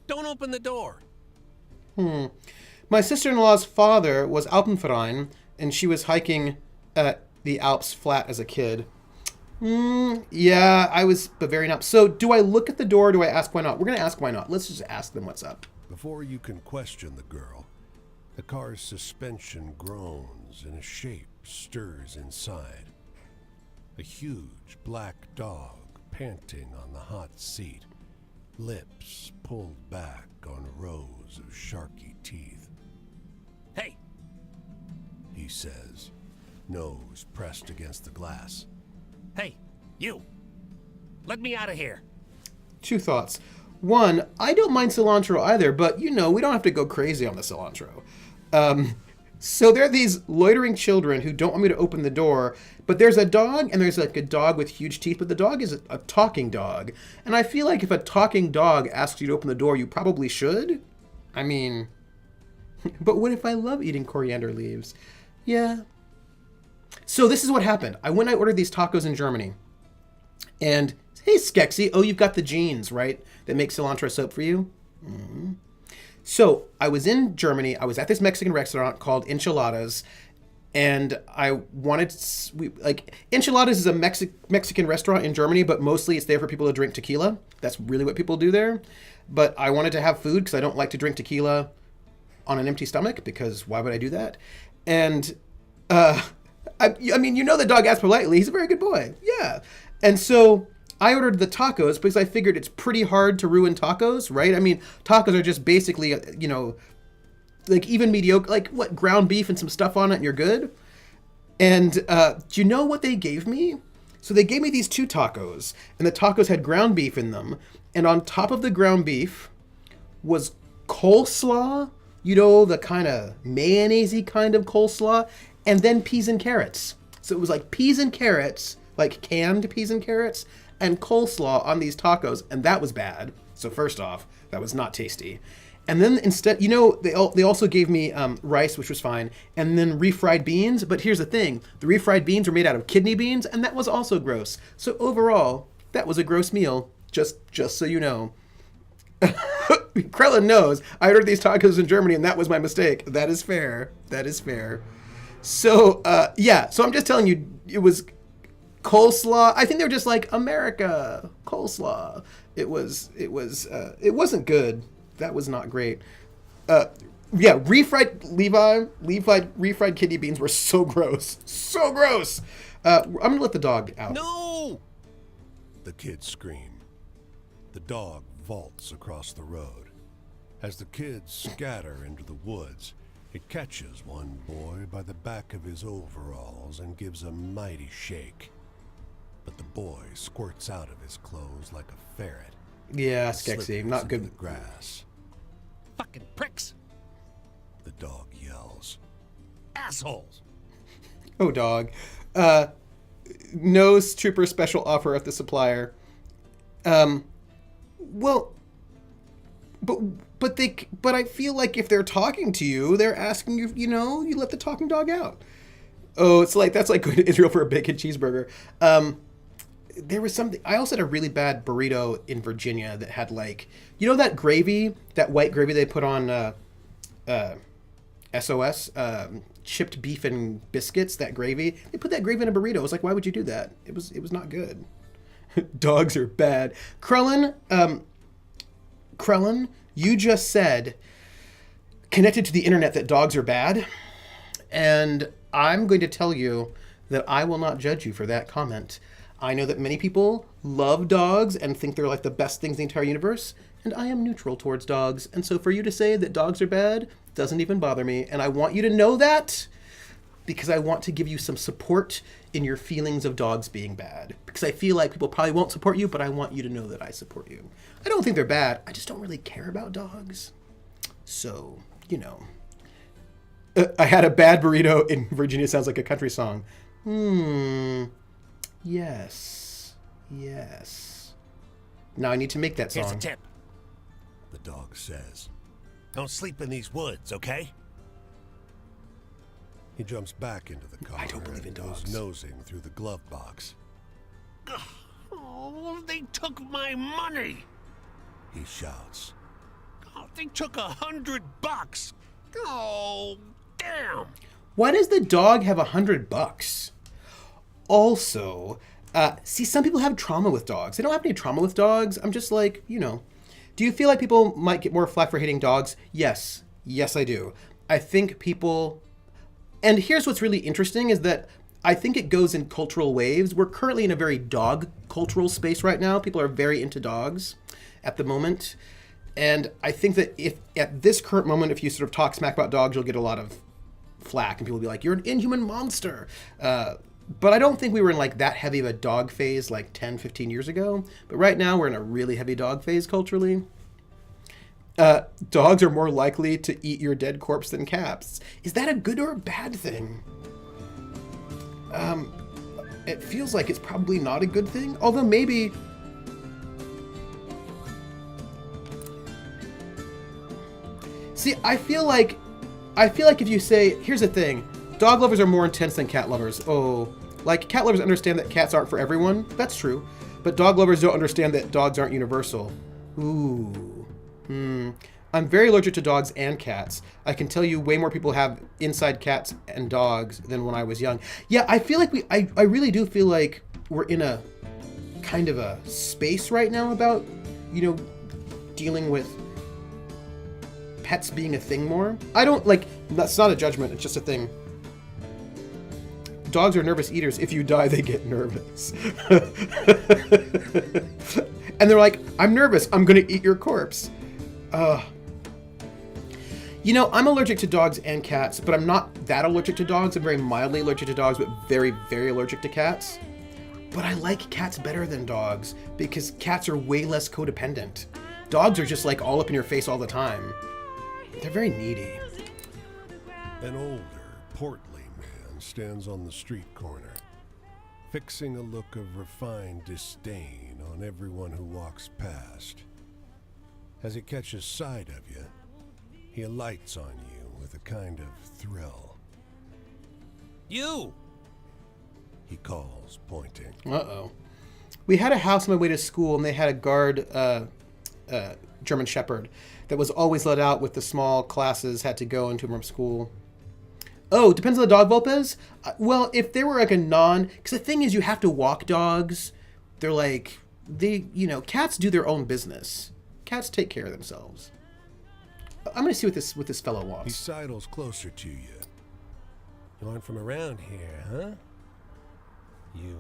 Speaker 4: Don't open the door!
Speaker 1: My sister-in-law's father was Alpenverein, and she was hiking the Alps flat as a kid. Yeah, I was Bavarian Alps. So do I look at the door or do I ask why not? We're going to ask why not. Let's just ask them what's up.
Speaker 3: Before you can question the girl, the car's suspension groans and a shape stirs inside. A huge black dog panting on the hot seat, lips pulled back on rows of sharky teeth.
Speaker 4: Hey!
Speaker 3: He says, nose pressed against the glass.
Speaker 4: Hey, you! Let me out of here!
Speaker 1: Two thoughts. One, I don't mind cilantro either, but you know, we don't have to go crazy on the cilantro. So there are these loitering children who don't want me to open the door, but there's a dog, and there's like a dog with huge teeth, but the dog is a talking dog. And I feel like if a talking dog asks you to open the door, you probably should. I mean, but what if I love eating coriander leaves? Yeah. So this is what happened. I ordered these tacos in Germany. And, hey, Skexy, oh, you've got the genes, right? That make cilantro soap for you? Mm-hmm. So I was in Germany. I was at this Mexican restaurant called Enchiladas, and I wanted Enchiladas is a Mexican restaurant in Germany, but mostly it's there for people to drink tequila. That's really what people do there. But I wanted to have food because I don't like to drink tequila on an empty stomach, because why would I do that? And I mean, you know, the dog asked politely. He's a very good boy. Yeah. And so I ordered the tacos because I figured it's pretty hard to ruin tacos, right? I mean, tacos are just basically, you know, like even mediocre, like what, ground beef and some stuff on it and you're good. And do you know what they gave me? So they gave me these two tacos, and the tacos had ground beef in them. And on top of the ground beef was coleslaw, you know, the kind of mayonnaise-y kind of coleslaw, and then peas and carrots. So it was like peas and carrots, like canned peas and carrots, and coleslaw on these tacos, and that was bad. So first off, that was not tasty. And then instead, they also gave me rice, which was fine, and then refried beans. But here's the thing. The refried beans were made out of kidney beans, and that was also gross. So overall, that was a gross meal, just so you know. Krellin knows. I ordered these tacos in Germany, and that was my mistake. That is fair. So, so I'm just telling you, it was coleslaw. I think they were just like, America, coleslaw. It wasn't good. That was not great. Refried kidney beans were so gross. So gross. I'm going to let the dog out.
Speaker 4: No!
Speaker 3: The kids scream. The dog vaults across the road. As the kids scatter into the woods, it catches one boy by the back of his overalls and gives a mighty shake. But the boy squirts out of his clothes like a ferret.
Speaker 1: Yeah, Skeksis, not good.
Speaker 3: The grass.
Speaker 4: Fucking pricks!
Speaker 3: The dog yells.
Speaker 4: Assholes!
Speaker 1: Oh, dog. Nose Trooper special offer at the supplier. Well, but I feel like if they're talking to you, they're asking you, you let the talking dog out. Oh, that's like going to Israel for a bacon cheeseburger. There was something. I also had a really bad burrito in Virginia that had that gravy, that white gravy they put on SOS, chipped beef and biscuits. That gravy, they put that gravy in a burrito. I was like, why would you do that? It was not good. Dogs are bad. Krellin, you just said, connected to the internet, that dogs are bad, and I'm going to tell you that I will not judge you for that comment. I know that many people love dogs and think they're like the best things in the entire universe, and I am neutral towards dogs. And so for you to say that dogs are bad doesn't even bother me. And I want you to know that because I want to give you some support in your feelings of dogs being bad. Because I feel like people probably won't support you, but I want you to know that I support you. I don't think they're bad. I just don't really care about dogs. So, I had a bad burrito in Virginia. Sounds like a country song. Yes. Now I need to make that song.
Speaker 4: Here's a tip.
Speaker 3: The dog says.
Speaker 4: Don't sleep in these woods, okay?
Speaker 3: He jumps back into the car.
Speaker 1: I don't believe in dogs.
Speaker 3: Goes nosing through the glove box.
Speaker 4: Oh, they took my money.
Speaker 3: He shouts.
Speaker 4: Oh, they took $100. Oh, damn.
Speaker 1: Why does the dog have $100? Also, see, some people have trauma with dogs. They don't have any trauma with dogs. I'm just like, do you feel like people might get more flack for hating dogs? Yes, I do. I think people, and here's what's really interesting is that I think it goes in cultural waves. We're currently in a very dog cultural space right now. People are very into dogs at the moment. And I think that if at this current moment, if you sort of talk smack about dogs, you'll get a lot of flack and people will be like, you're an inhuman monster. But I don't think we were in like that heavy of a dog phase like 10, 15 years ago. But right now we're in a really heavy dog phase culturally. Dogs are more likely to eat your dead corpse than cats. Is that a good or a bad thing? It feels like it's probably not a good thing. Although maybe... See, I feel like if you say, here's the thing, dog lovers are more intense than cat lovers. Oh, like cat lovers understand that cats aren't for everyone. That's true. But dog lovers don't understand that dogs aren't universal. Ooh. I'm very allergic to dogs and cats. I can tell you way more people have inside cats and dogs than when I was young. Yeah, I feel like I really do feel like we're in a kind of a space right now about, dealing with pets being a thing more. I don't that's not a judgment, it's just a thing. Dogs are nervous eaters. If you die, they get nervous. And they're like, I'm nervous, I'm gonna eat your corpse. I'm allergic to dogs and cats, but I'm not that allergic to dogs. I'm very mildly allergic to dogs, but very, very allergic to cats. But I like cats better than dogs because cats are way less codependent. Dogs are just like all up in your face all the time. They're very needy.
Speaker 3: An older, portly man stands on the street corner, fixing a look of refined disdain on everyone who walks past. As he catches sight of you, He alights on you with a kind of thrill.
Speaker 4: You!
Speaker 3: He calls, pointing.
Speaker 1: Uh-oh. We had a house on my way to school, and they had a guard German Shepherd that was always let out with the small classes had to go into from school. Oh, depends on the dog, Volpez? Well, if they were like a because the thing is you have to walk dogs. They're like, cats do their own business. Cats take care of themselves. I'm going to see what this fellow
Speaker 3: He
Speaker 1: wants.
Speaker 3: sidles closer to you. You aren't from around here, huh? You,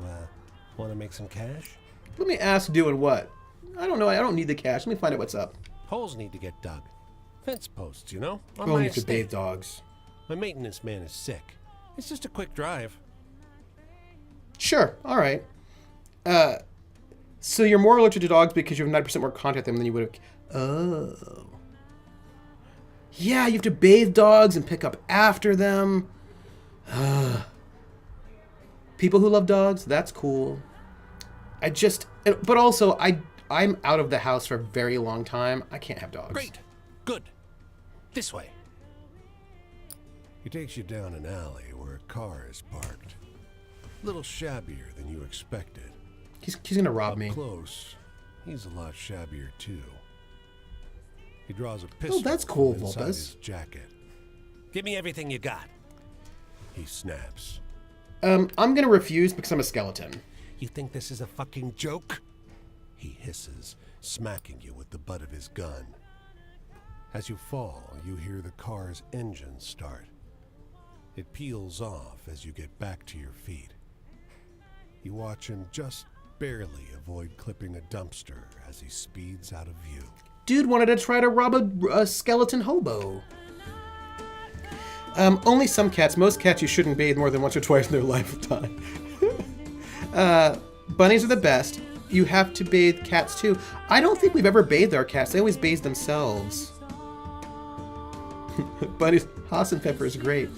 Speaker 3: want to make some cash?
Speaker 1: Let me ask, doing what? I don't know. I don't need the cash. Let me find out what's up.
Speaker 3: Holes need to get dug. Fence posts, on
Speaker 1: Oh,
Speaker 3: my
Speaker 1: you have to
Speaker 3: estate.
Speaker 1: bathe dogs.
Speaker 3: My maintenance man is sick. It's just a quick drive.
Speaker 1: Sure. All right. So you're more allergic to dogs because you have 90% more contact with them than you would have. Oh. Yeah, you have to bathe dogs and pick up after them. People who love dogs, that's cool. But also, I'm out of the house for a very long time. I can't have dogs.
Speaker 4: Great. Good. This way.
Speaker 3: He takes you down an alley where a car is parked. A little shabbier than you expected.
Speaker 1: He's gonna rob me.
Speaker 3: Up close, he's a lot shabbier too. He draws a pistol
Speaker 1: that's cool,
Speaker 3: from inside
Speaker 1: Volpez.
Speaker 3: his jacket.
Speaker 4: Give me everything you got.
Speaker 3: He snaps.
Speaker 1: I'm gonna refuse because I'm a skeleton.
Speaker 3: You think this is a fucking joke? He hisses, smacking you with the butt of his gun. As you fall, you hear the car's engine start. It peels off as you get back to your feet. You watch him just barely avoid clipping a dumpster as he speeds out of view.
Speaker 1: Dude wanted to try to rob a skeleton hobo. Only some cats. Most cats you shouldn't bathe more than once or twice in their lifetime. Bunnies are the best. You have to bathe cats too. I don't think we've ever bathed our cats. They always bathe themselves. Bunnies, Hassenpfeffer is great.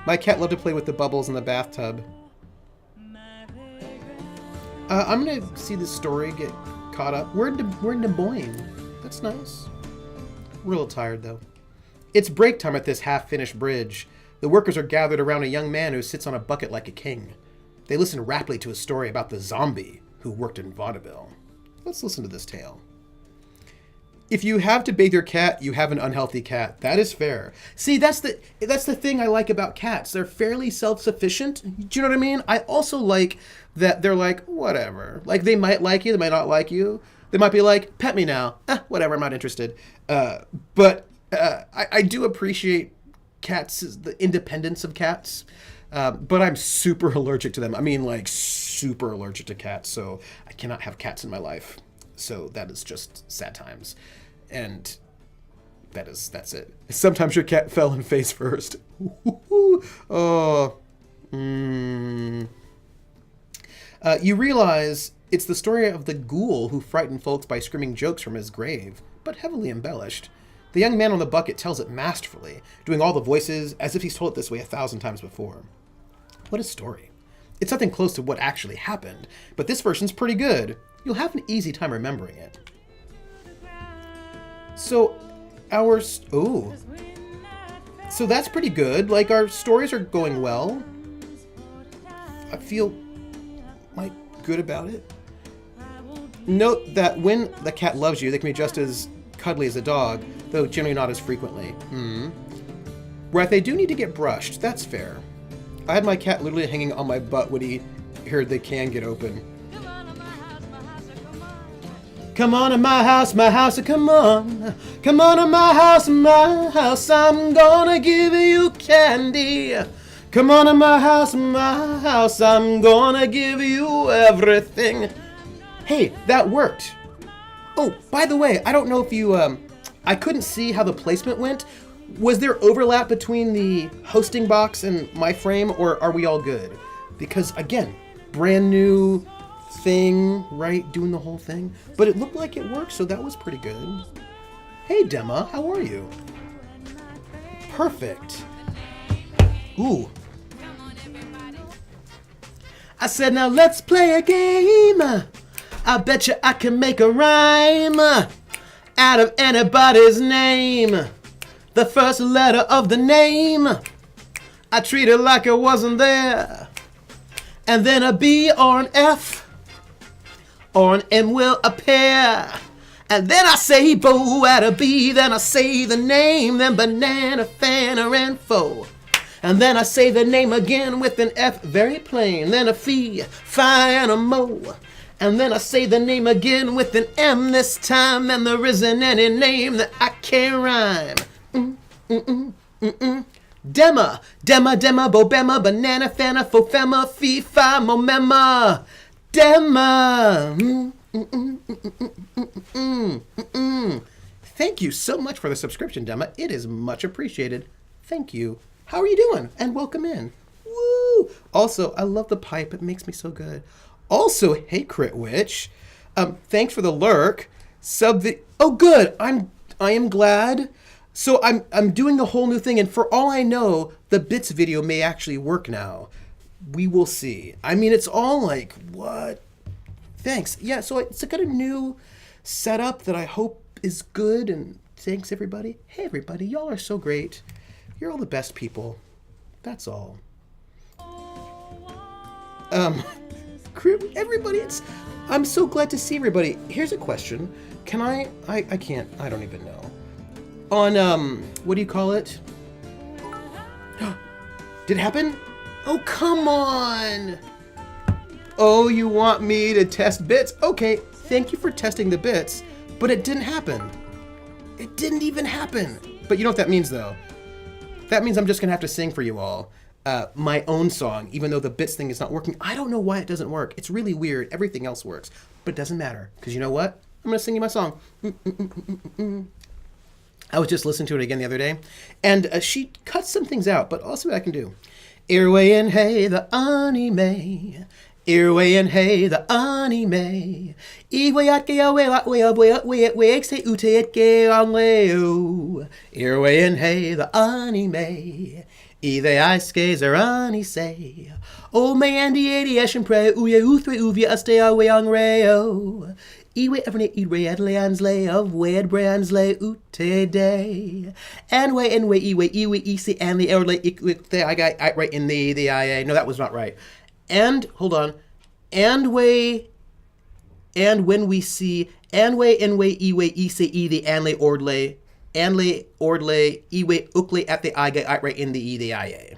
Speaker 1: My cat loved to play with the bubbles in the bathtub. I'm gonna see the story get caught up. We're in Des Moines. That's nice. We're a little tired though. It's break time at this half-finished bridge. The workers are gathered around a young man who sits on a bucket like a king. They listen raptly to a story about the zombie who worked in vaudeville. Let's listen to this tale. If you have to bathe your cat, you have an unhealthy cat. That is fair. See, that's the thing I like about cats. They're fairly self-sufficient. Do you know what I mean? I also like that they're like, whatever. Like, they might like you, they might not like you. They might be like, pet me now. Whatever, I'm not interested. But I do appreciate cats, the independence of cats. But I'm super allergic to them. I mean, like, super allergic to cats. So I cannot have cats in my life. So that is just sad times. And that's it. Sometimes your cat fell in face first. Oh. You realize it's the story of the ghoul who frightened folks by screaming jokes from his grave, but heavily embellished. The young man on the bucket tells it masterfully, doing all the voices as if he's told it this way 1,000 times before. What a story. It's nothing close to what actually happened, but this version's pretty good. You'll have an easy time remembering it. So, so that's pretty good. Like, our stories are going well. I feel, like, good about it. Note that when the cat loves you, they can be just as cuddly as a dog, though generally not as frequently. Right, they do need to get brushed. That's fair. I had my cat literally hanging on my butt when he heard the can get open. Come on in my house, come on. Come on in my house, I'm gonna give you candy. Come on in my house, I'm gonna give you everything. Hey, that worked. Oh, by the way, I don't know if you, I couldn't see how the placement went. Was there overlap between the hosting box and my frame, or are we all good? Because, again, brand new thing, right? Doing the whole thing. But it looked like it worked, so that was pretty good. Hey, Dema, how are you? Perfect. Ooh. I said, now let's play a game. I bet you I can make a rhyme. out of anybody's name. The first letter of the name, I treat it like it wasn't there. And then a B or an F or an M will appear. And then I say bo at a B, then I say the name, then banana, fanner, and foe. And then I say the name again with an F, very plain, then a fee, fi, and a mo. And then I say the name again with an M this time, and there isn't any name that I can't rhyme. Dema, bobema, banana, fana, fofema, fee, fi, momema. Dema. Thank you so much for the subscription, Dema. It is much appreciated. Thank you. How are you doing? And welcome in. Woo! Also, I love the pipe. It makes me so good. Also, hey, Crit Witch. Thanks for the lurk. Oh, good. I am glad. So I'm doing a whole new thing, and for all I know, the bits video may actually work now. We will see. I mean, it's all like, what? Thanks. Yeah, so it's got a new setup that I hope is good, and thanks, everybody. Hey, everybody. Y'all are so great. You're all the best people. That's all. Everybody, I'm so glad to see everybody. Here's a question. Can I can't, I don't even know. On, what do you call it? Did it happen? Oh, come on. Oh, you want me to test bits? Okay, thank you for testing the bits, but it didn't happen. It didn't even happen. But you know what that means, though? That means I'm just going to have to sing for you all my own song, even though the bits thing is not working. I don't know why it doesn't work. It's really weird. Everything else works. But it doesn't matter, because you know what? I'm going to sing you my song. I was just listening to it again the other day, and she cut some things out, but I'll see what I can do. Earway and hey, the anime. Earway and hey, the anime. Earway and hey, the anime. Either I skays or ani say. Oh, man, the adiation pray, uye uthwe uvia a stay away on reo. Iwe every idre at landslay of wed brandslay ute day. And way iwe easy and the airlay I got right in the IA. No, that was not right. And hold on. And way and when we see and way iwe easy the anlay ordlay iwe ukle at the I got right in the IA.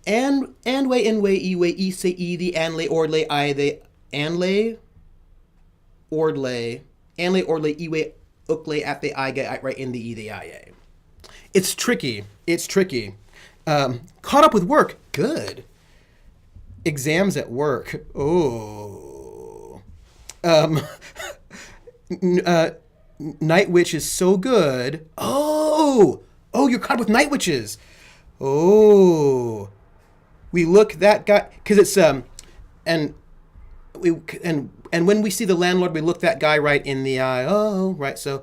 Speaker 1: And way iwe easy the anlay ordlay I the anlay ordlay iwe ukle at the I got right in the IA. It's tricky. Caught up with work. Good. Exams at work. Oh. Night Witch is so good. Oh, you're caught with Night Witches. Oh. We look that guy, because it's and when we see the landlord, we look that guy right in the eye. Oh, right. So,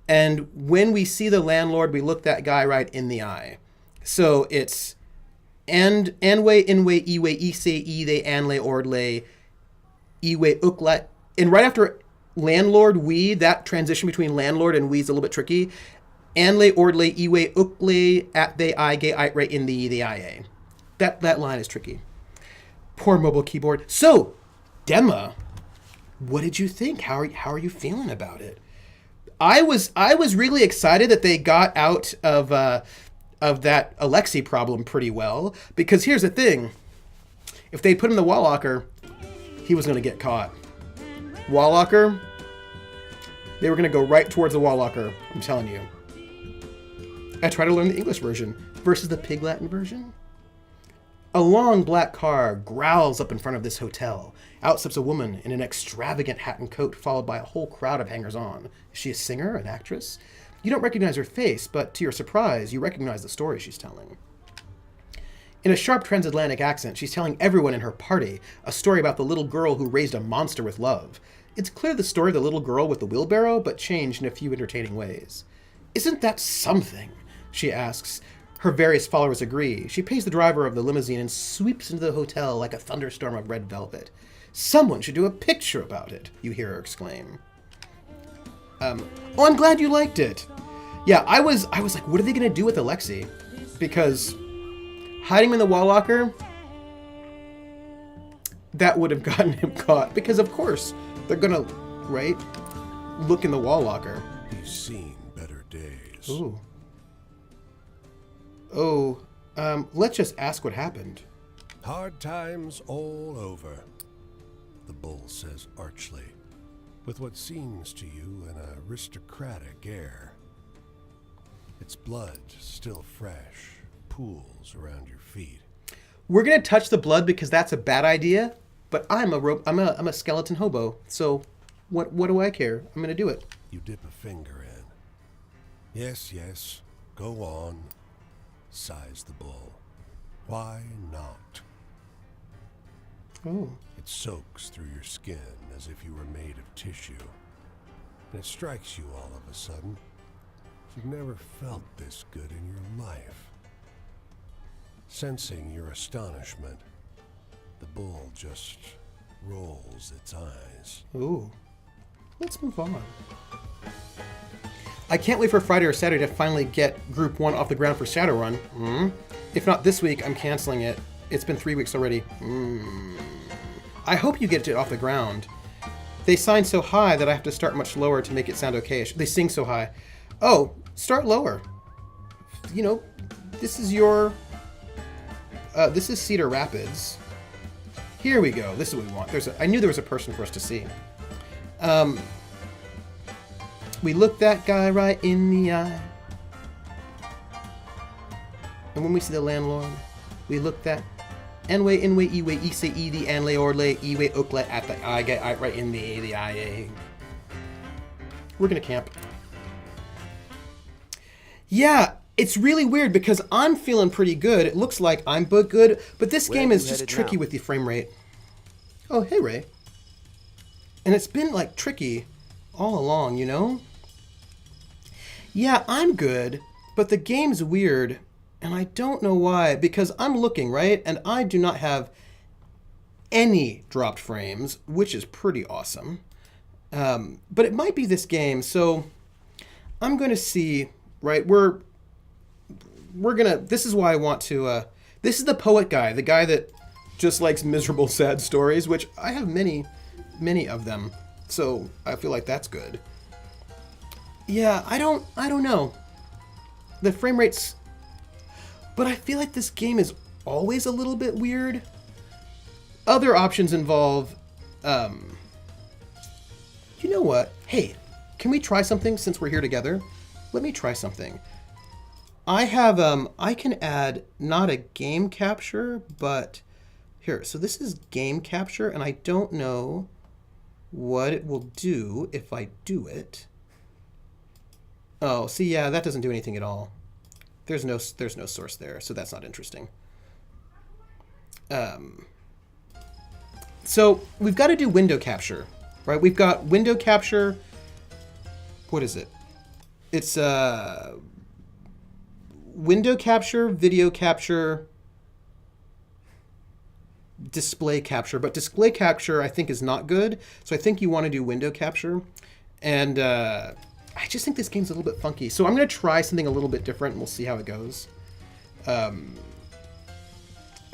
Speaker 1: and when we see the landlord, we look that guy right in the eye. So it's and way inway iwe ise ide anle ordle iwe ukla. And right after landlord, we, that transition between landlord and we is a little bit tricky. Anle ordle iwe ukle at the I ge right in the IA. That line is tricky. Poor mobile keyboard. So, Dema, what did you think? How are you feeling about it? I was really excited that they got out of that Alexi problem pretty well, because here's the thing: if they put him in the wall locker, he was going to get caught. Wall locker, they were going to go right towards the wall locker. I'm telling you. I try to learn the English version versus the Pig Latin version. A long black car growls up in front of this hotel. Out steps a woman in an extravagant hat and coat, followed by a whole crowd of hangers-on. Is she a singer, an actress? You don't recognize her face, but to your surprise, you recognize the story she's telling. In a sharp transatlantic accent, she's telling everyone in her party a story about the little girl who raised a monster with love. It's clear the story of the little girl with the wheelbarrow, but changed in a few entertaining ways. Isn't that something? She asks, Her various followers agree. She pays the driver of the limousine and sweeps into the hotel like a thunderstorm of red velvet. Someone should do a picture about it, you hear her exclaim. Oh, I'm glad you liked it. Yeah, I was like, what are they going to do with Alexei? Because hiding him in the wall locker, that would have gotten him caught. Because, of course, they're going to, right, look in the wall locker.
Speaker 3: He's seen better days.
Speaker 1: Ooh. Oh, let's just ask what happened.
Speaker 3: Hard times all over, the bull says archly, with what seems to you an aristocratic air. Its blood still fresh, pools around your feet.
Speaker 1: We're gonna touch the blood because that's a bad idea. But I'm a skeleton hobo, so what do I care? I'm gonna do it.
Speaker 3: You dip a finger in. Yes, yes, go on, sighs the bull. Why not?
Speaker 1: Oh.
Speaker 3: It soaks through your skin as if you were made of tissue. And it strikes you all of a sudden. You've never felt this good in your life. Sensing your astonishment, the bull just rolls its eyes.
Speaker 1: Ooh. Let's move on. I can't wait for Friday or Saturday to finally get Group 1 off the ground for Shadowrun. If not this week, I'm canceling it. It's been 3 weeks already. I hope you get it off the ground. They sign so high that I have to start much lower to make it sound okay-ish. They sing so high. Oh, start lower. You know, this is your... this is Cedar Rapids. Here we go. This is what we want. I knew there was a person for us to see. We look that guy right in the eye. And when we see the landlord, we look that Enway, Inway, Eway, Ise, Edi, Anle, Orle, Eway, Ukle, at the eye, get right in the IA. We're gonna camp. Yeah, it's really weird because I'm feeling pretty good. It looks like I'm good, but this game is just tricky with the frame rate. Oh, hey, Ray. And it's been, like, tricky all along, you know? Yeah, I'm good, but the game's weird, and I don't know why, because I'm looking, right? And I do not have any dropped frames, which is pretty awesome. But it might be this game, so I'm going to see, right? We're going to, this is why I want to, this is the poet guy, the guy that just likes miserable, sad stories, which I have many of them. So I feel like that's good. Yeah, I don't know. The frame rate's, but I feel like this game is always a little bit weird. Other options involve, you know what? Hey, can we try something since we're here together? Let me try something. I have, I can add not a game capture, but here. So this is game capture, and I don't know what it will do if I do it. Oh, see, yeah, that doesn't do anything at all. There's no source there, so that's not interesting. So we've got to do window capture, right? We've got window capture. What is it? It's window capture, video capture, display capture. But display capture, I think, is not good. So I think you want to do window capture. And I just think this game's a little bit funky. So I'm going to try something a little bit different, and we'll see how it goes. I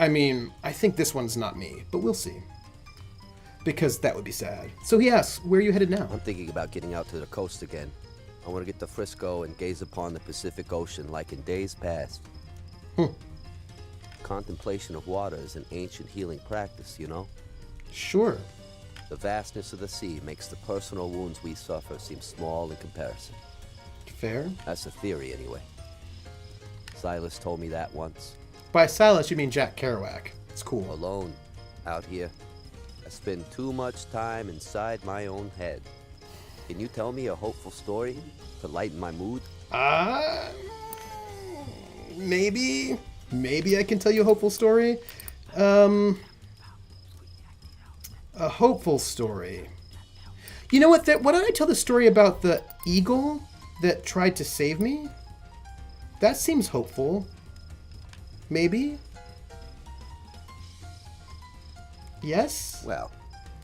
Speaker 1: mean, I think this one's not me, but we'll see. Because that would be sad. So he asks, where are you headed now?
Speaker 5: I'm thinking about getting out to the coast again. I want to get to Frisco and gaze upon the Pacific Ocean like in days past. Contemplation of water is an ancient healing practice, you know?
Speaker 1: Sure.
Speaker 5: The vastness of the sea makes the personal wounds we suffer seem small in comparison.
Speaker 1: Fair.
Speaker 5: That's a theory, anyway. Silas told me that once.
Speaker 1: By Silas, you mean Jack Kerouac. It's cool.
Speaker 5: Alone, out here, I spend too much time inside my own head. Can you tell me a hopeful story to lighten my mood?
Speaker 1: Maybe I can tell you a hopeful story. A hopeful story. You know what? Why don't I tell the story about the eagle that tried to save me? That seems hopeful. Maybe? Yes?
Speaker 5: Well,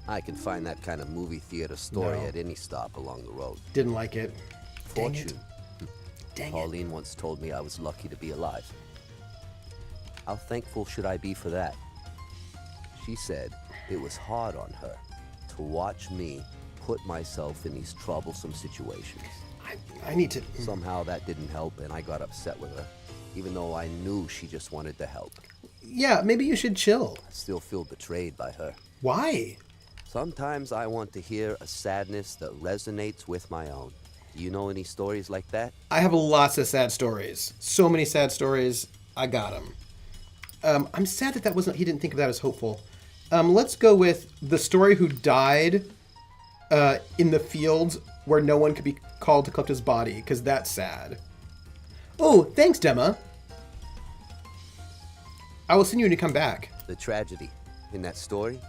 Speaker 5: I can find that kind of movie theater story
Speaker 1: No.
Speaker 5: at any stop along the road.
Speaker 1: Didn't like it. Dang it.
Speaker 5: Fortune.
Speaker 1: Dang it.
Speaker 5: Pauline once told me I was lucky to be alive. How thankful should I be for that? She said it was hard on her to watch me put myself in these troublesome situations.
Speaker 1: I need to...
Speaker 5: Somehow that didn't help, and I got upset with her, even though I knew she just wanted to help.
Speaker 1: Yeah, maybe you should chill.
Speaker 5: I still feel betrayed by her.
Speaker 1: Why?
Speaker 5: Sometimes I want to hear a sadness that resonates with my own. Do you know any stories like that?
Speaker 1: I have lots of sad stories. So many sad stories. I got them. I'm sad that wasn't... He didn't think of that as hopeful. Let's go with the story who died in the fields where no one could be called to collect his body, because that's sad. Oh, thanks, Dema. I will send you when you come back.
Speaker 5: The tragedy in that story,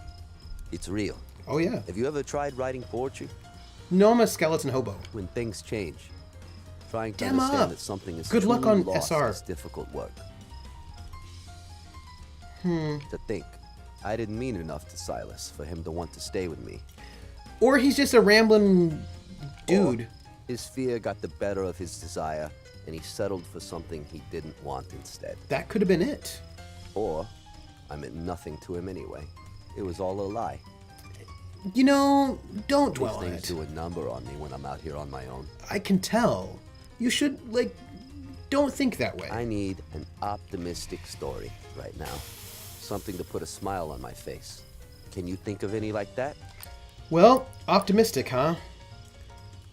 Speaker 5: it's real.
Speaker 1: Oh, yeah.
Speaker 5: Have you ever tried writing poetry?
Speaker 1: No, I'm a skeleton hobo.
Speaker 5: When things change, trying to
Speaker 1: Damn
Speaker 5: understand
Speaker 1: up.
Speaker 5: that something is
Speaker 1: Good luck
Speaker 5: truly
Speaker 1: on
Speaker 5: lost
Speaker 1: SR.
Speaker 5: is difficult work. To think, I didn't mean enough to Silas for him to want to stay with me.
Speaker 1: Or he's just a rambling dude.
Speaker 5: Or his fear got the better of his desire, and he settled for something he didn't want instead.
Speaker 1: That could have been it.
Speaker 5: Or I meant nothing to him anyway. It was all a lie.
Speaker 1: You know, don't
Speaker 5: These
Speaker 1: dwell on
Speaker 5: things
Speaker 1: it.
Speaker 5: do a number on me when I'm out here on my own.
Speaker 1: I can tell. You should, don't think that way.
Speaker 5: I need an optimistic story right now. Something to put a smile on my face. Can you think of any like that?
Speaker 1: Well, optimistic, huh?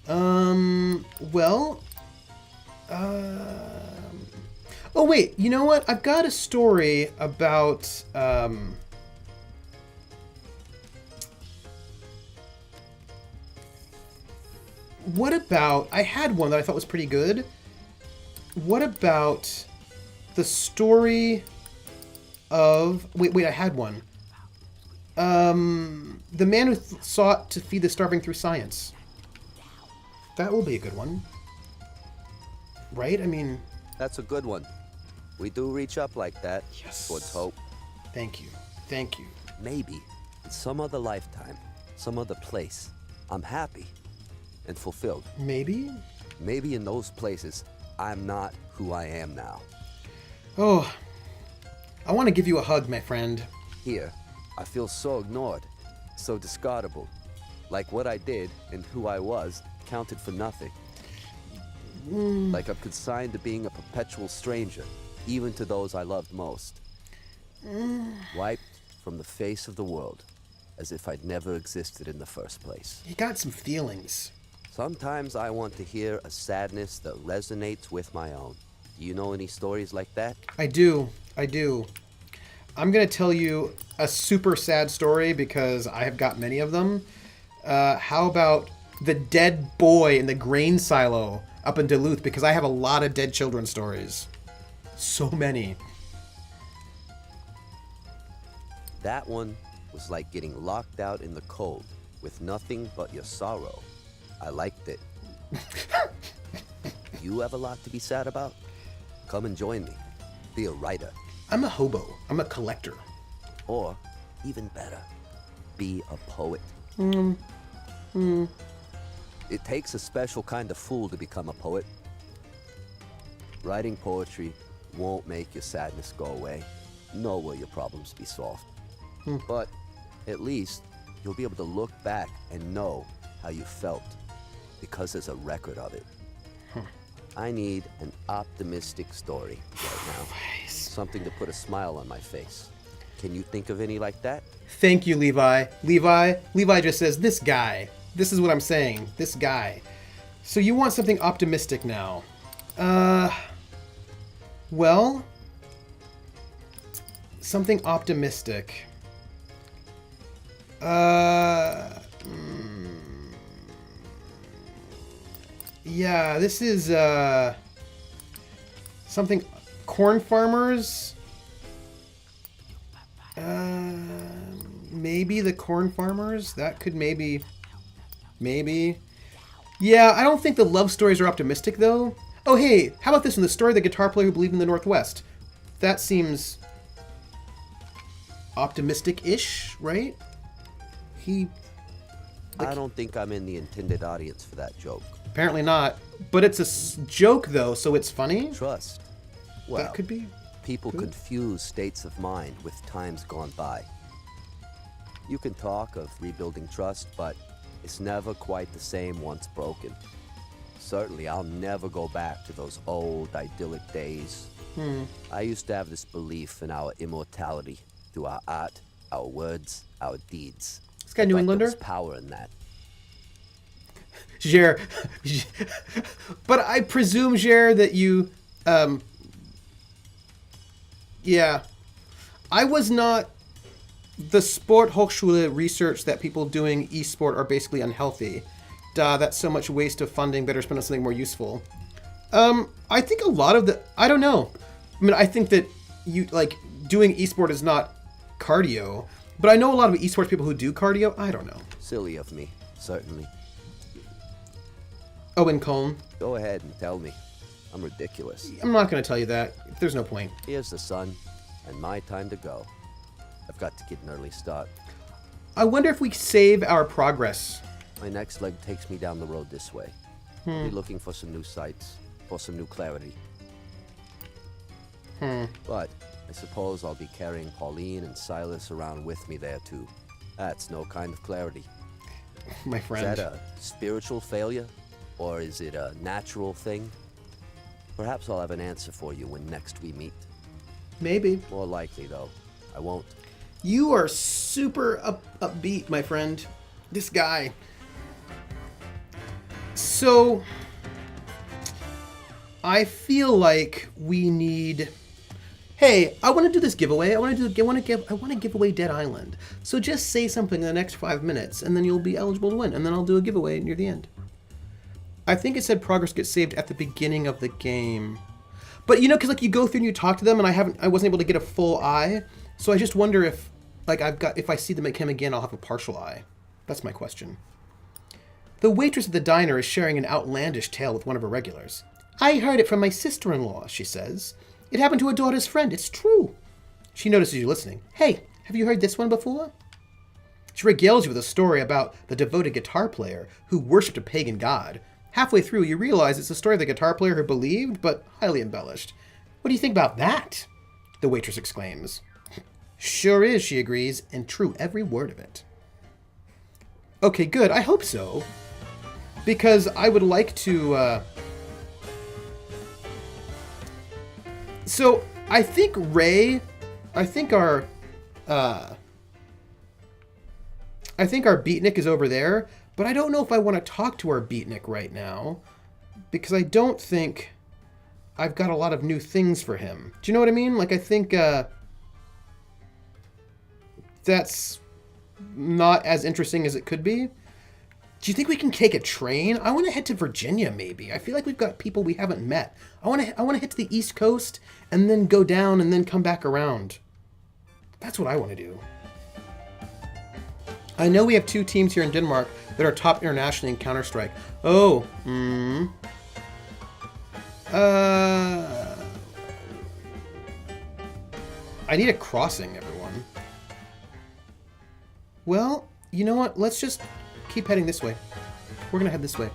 Speaker 1: Well... Oh, wait, you know what? I've got a story about, What about... I had one that I thought was pretty good. What about the story of... Wait, I had one. The man who sought to feed the starving through science. That will be a good one. Right? I mean...
Speaker 5: That's a good one. We do reach up like that
Speaker 1: Yes.
Speaker 5: towards hope.
Speaker 1: Thank you. Thank you.
Speaker 5: Maybe in some other lifetime, some other place, I'm happy and fulfilled.
Speaker 1: Maybe?
Speaker 5: Maybe in those places, I'm not who I am now.
Speaker 1: Oh, I want to give you a hug, my friend.
Speaker 5: Here, I feel so ignored, so discardable. Like what I did and who I was counted for nothing. Like I'm consigned to being a perpetual stranger, even to those I loved most. Wiped from the face of the world, as if I'd never existed in the first place.
Speaker 1: You got some feelings.
Speaker 5: Sometimes I want to hear a sadness that resonates with my own. Do you know any stories like that?
Speaker 1: I do. I'm going to tell you a super sad story because I have got many of them. How about the dead boy in the grain silo up in Duluth? Because I have a lot of dead children stories. So many.
Speaker 5: That one was like getting locked out in the cold with nothing but your sorrow. I liked it. You have a lot to be sad about? Come and join me. Be a writer.
Speaker 1: I'm a hobo. I'm a collector.
Speaker 5: Or, even better, be a poet. It takes a special kind of fool to become a poet. Writing poetry won't make your sadness go away, nor will your problems be solved. But at least you'll be able to look back and know how you felt, because there's a record of it. I need an optimistic story right now. Something to put a smile on my face. Can you think of any like that?
Speaker 1: Thank you, Levi. Levi just says, this guy. This is what I'm saying. This guy. So you want something optimistic now. Well, something optimistic. Yeah, this is, something... Corn farmers? Maybe the corn farmers? That could maybe... Yeah, I don't think the love stories are optimistic, though. Oh, hey, how about this one? The story of the guitar player who believed in the Northwest. that seems optimistic-ish, right?
Speaker 5: I don't think I'm in the intended audience for that joke.
Speaker 1: Apparently not. But it's a joke, though, so it's funny.
Speaker 5: Trust. Well,
Speaker 1: That could be.
Speaker 5: people confuse states of mind with times gone by. You can talk of rebuilding trust, but it's never quite the same once broken. Certainly, I'll never go back to those old idyllic days. I used to have this belief in our immortality through our art, our words, our deeds.
Speaker 1: This guy New
Speaker 5: But
Speaker 1: Englander?
Speaker 5: there's power in that.
Speaker 1: Jer. But I presume, Jer, that you... yeah. I was not... The Sport Hochschule research that people doing esport are basically unhealthy. Duh, that's so much waste of funding, better spent on something more useful. I think a lot of the... I don't know. I mean, I think that doing esport is not cardio, but I know a lot of esports people who do cardio. I don't know.
Speaker 5: Silly of me, certainly.
Speaker 1: Owen Cohn.
Speaker 5: Go ahead and tell me. I'm ridiculous.
Speaker 1: I'm not going to tell you that. There's no point.
Speaker 5: Here's the sun, and my time to go. I've got to get an early start.
Speaker 1: I wonder if we save our progress.
Speaker 5: My next leg takes me down the road this way. I'll be looking for some new sights, for some new clarity. But I suppose I'll be carrying Pauline and Silas around with me there too. That's no kind of clarity.
Speaker 1: My
Speaker 5: Is
Speaker 1: friend.
Speaker 5: that a spiritual failure? Or is it a natural thing? Perhaps I'll have an answer for you when next we meet.
Speaker 1: Maybe.
Speaker 5: More likely, though, I won't.
Speaker 1: You are super upbeat, my friend. This guy. So, I feel like we need... Hey, I want to do this giveaway. I want to give away Dead Island. So just say something in the next 5 minutes, and then you'll be eligible to win. And then I'll do a giveaway near the end. I think it said progress gets saved at the beginning of the game. But you know, because like you go through and you talk to them, and I wasn't able to get a full eye. So I just wonder if if I see them again, I'll have a partial eye. That's my question. The waitress at the diner is sharing an outlandish tale with one of her regulars. I heard it from my sister-in-law, she says. It happened to a daughter's friend. It's true. She notices you listening. Hey, have you heard this one before? She regales you with a story about the devoted guitar player who worshipped a pagan god. Halfway through, you realize it's the story of the guitar player who believed, but highly embellished. What do you think about that? The waitress exclaims. Sure is, she agrees, and true every word of it. Okay, good. I hope so. Because I would like to... So, I think our beatnik is over there, but I don't know if I want to talk to our beatnik right now, because I don't think I've got a lot of new things for him. Do you know what I mean? Like, I think that's not as interesting as it could be. Do you think we can take a train? I want to head to Virginia, maybe. I feel like we've got people we haven't met. I want to head to the East Coast and then go down and then come back around. That's what I want to do. I know we have 2 teams here in Denmark that are top internationally in Counter-Strike. Oh, I need a crossing, everyone. Well, you know what? Let's just keep heading this way. We're gonna head this way.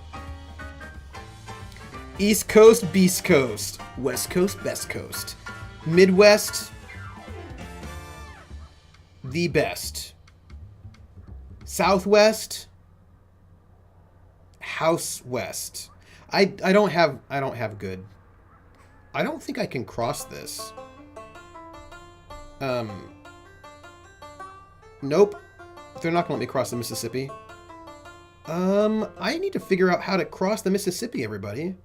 Speaker 1: East Coast, Beast Coast. West Coast, Best Coast. Midwest, the best. Southwest, House West. I don't have good. I don't think I can cross this. Nope. They're not gonna let me cross the Mississippi. I need to figure out how to cross the Mississippi, everybody.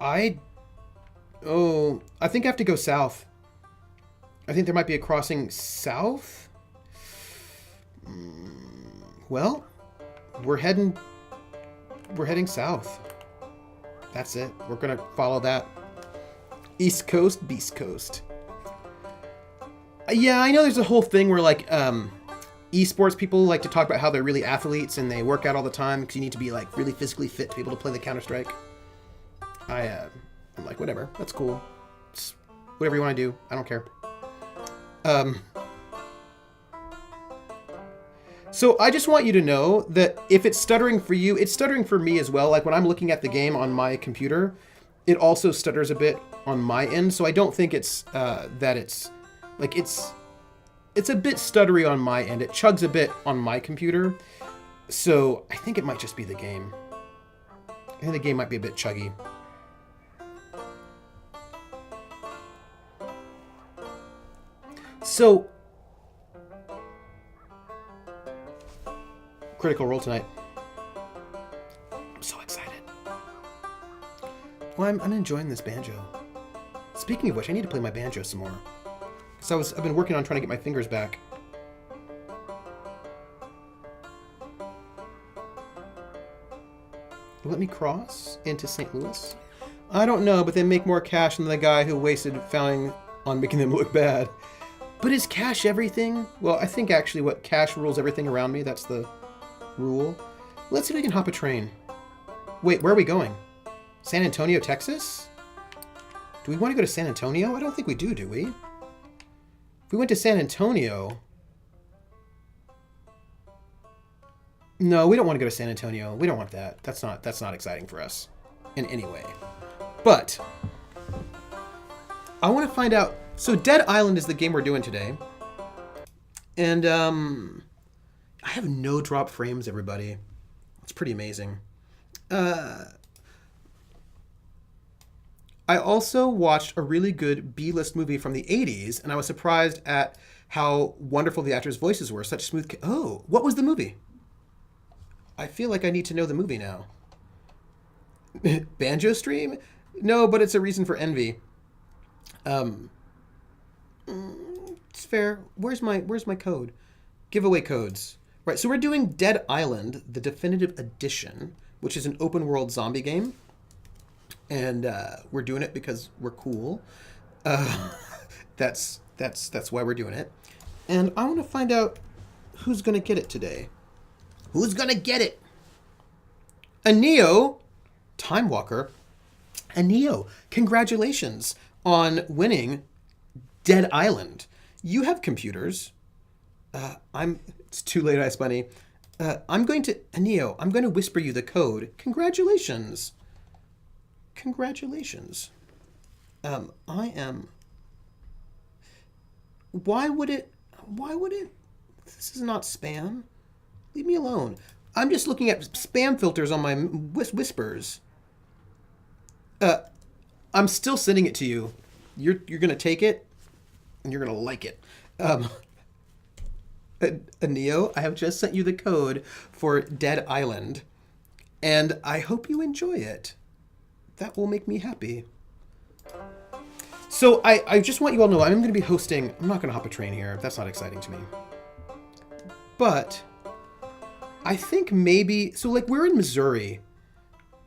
Speaker 1: I think I have to go south. I think there might be a crossing south. Well, we're heading south. That's it. We're gonna follow that. East Coast, Beast Coast. Yeah, I know there's a whole thing where like esports people like to talk about how they're really athletes and they work out all the time because you need to be like really physically fit to be able to play the Counter-Strike. I'm like, whatever, that's cool. Whatever you want to do. I don't care. So I just want you to know that if it's stuttering for you, it's stuttering for me as well. Like when I'm looking at the game on my computer, it also stutters a bit on my end. So I don't think it's that it's like it's a bit stuttery on my end. It chugs a bit on my computer. So I think it might just be the game. I think the game might be a bit chuggy. So, Critical Role tonight. I'm so excited. Well, I'm enjoying this banjo. Speaking of which, I need to play my banjo some more. Because I've been working on trying to get my fingers back. Let me cross into St. Louis? I don't know, but they make more cash than the guy who wasted founding on making them look bad. But is cash everything? Well, I think actually what cash rules everything around me. That's the rule. Let's see if we can hop a train. Wait, where are we going? San Antonio, Texas? Do we want to go to San Antonio? I don't think we do we? If we went to San Antonio... No, we don't want to go to San Antonio. We don't want that. That's not exciting for us in any way. But I want to find out. So Dead Island is the game we're doing today. And I have no drop frames, everybody. It's pretty amazing. I also watched a really good B-list movie from the 80s, and I was surprised at how wonderful the actors' voices were. Such smooth... Oh, what was the movie? I feel like I need to know the movie now. Banjo Stream? No, but it's a reason for envy. It's fair. Where's my code? Giveaway codes. Right, so we're doing Dead Island, the definitive edition, which is an open world zombie game. And we're doing it because we're cool. That's why we're doing it. And I want to find out who's going to get it today. Who's gonna get it? A Neo, Time Walker. A Neo, congratulations on winning Dead Island. You have computers. It's too late, Ice Bunny. I'm going to whisper you the code. Congratulations. Congratulations. Why would it, this is not spam. Leave me alone. I'm just looking at spam filters on my whispers. I'm still sending it to you. You're gonna take it, and you're gonna like it. Neo, I have just sent you the code for Dead Island, and I hope you enjoy it. That will make me happy. So I just want you all to know I'm gonna be hosting. I'm not gonna hop a train here. That's not exciting to me. But I think maybe, so like we're in Missouri,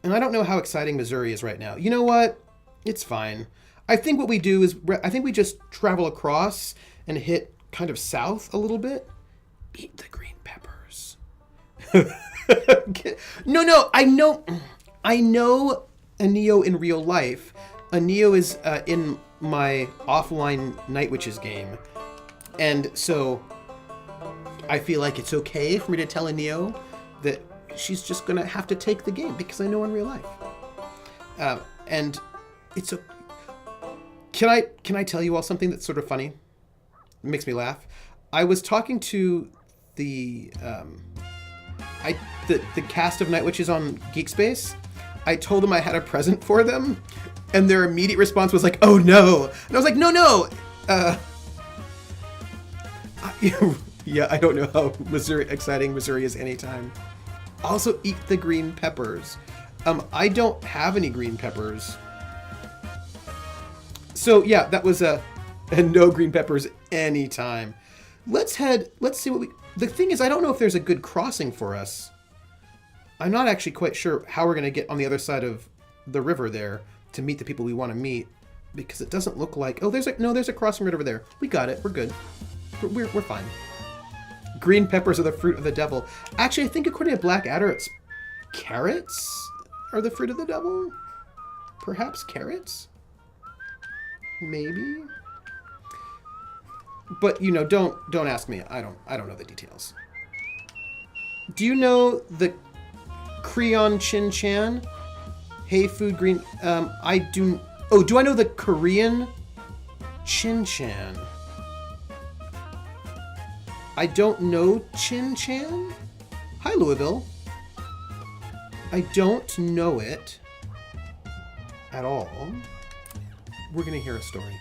Speaker 1: and I don't know how exciting Missouri is right now. You know what? It's fine. I think what we do is, I think we just travel across and hit kind of south a little bit. Eat the green peppers. No, I know a Neo in real life. A Neo is in my offline Night Witches game. And so I feel like it's okay for me to tell a Neo that she's just gonna have to take the game because I know in real life. And it's a. Can I tell you all something that's sort of funny? It makes me laugh. I was talking to the cast of Night Witches on Geekspace. I told them I had a present for them, and their immediate response was like, "Oh no!" And I was like, "No." Yeah, I don't know how exciting Missouri is anytime. Also, eat the green peppers. I don't have any green peppers. So yeah, that was a no green peppers anytime. Let's see what the thing is, I don't know if there's a good crossing for us. I'm not actually quite sure how we're going to get on the other side of the river there to meet the people we want to meet, because it doesn't look like, there's a crossing right over there. We got it. We're good. We're fine. Green peppers are the fruit of the devil. Actually, I think according to Blackadder, it's carrots are the fruit of the devil. Perhaps carrots? maybe. But don't ask me. I don't know the details. Do you know the Creon Chin Chan? Hey, food green. I do. Oh, do I know the Korean Chin Chan? I don't know Chin Chan. Hi, Louisville. I don't know it at all. We're gonna hear a story.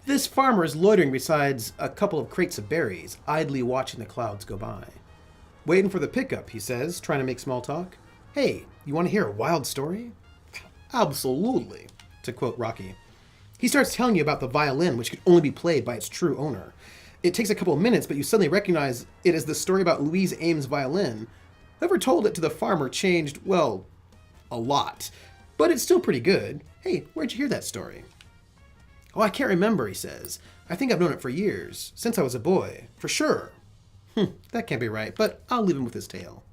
Speaker 1: This farmer is loitering beside a couple of crates of berries, idly watching the clouds go by. Waiting for the pickup, he says, trying to make small talk. Hey, you want to hear a wild story? Absolutely, to quote Rocky. He starts telling you about the violin, which could only be played by its true owner. It takes a couple of minutes, but you suddenly recognize it as the story about Louise Ames' violin. Whoever told it to the farmer changed, well, a lot. But it's still pretty good. Hey, where'd you hear that story? Oh, I can't remember, he says. I think I've known it for years, since I was a boy, for sure. That can't be right, but I'll leave him with his tale.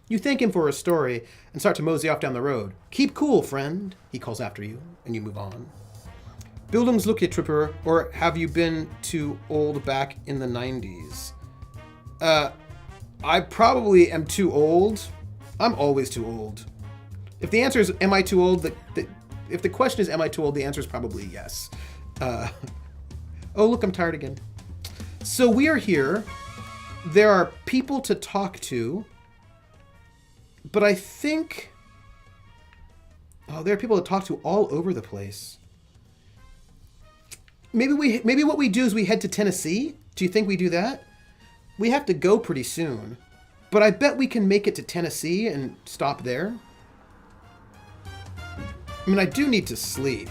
Speaker 1: You thank him for his story and start to mosey off down the road. Keep cool, friend, he calls after you, and you move on. Bildungslucke, Trooper, or have you been too old back in the 90s? I probably am too old. I'm always too old. If the answer is, am I too old? If the question is, am I too old? The answer is probably yes. Oh, look, I'm tired again. So we are here. There are people to talk to. But I think... Oh, there are people to talk to all over the place. Maybe what we do is we head to Tennessee? Do you think we do that? We have to go pretty soon. But I bet we can make it to Tennessee and stop there. I mean, I do need to sleep.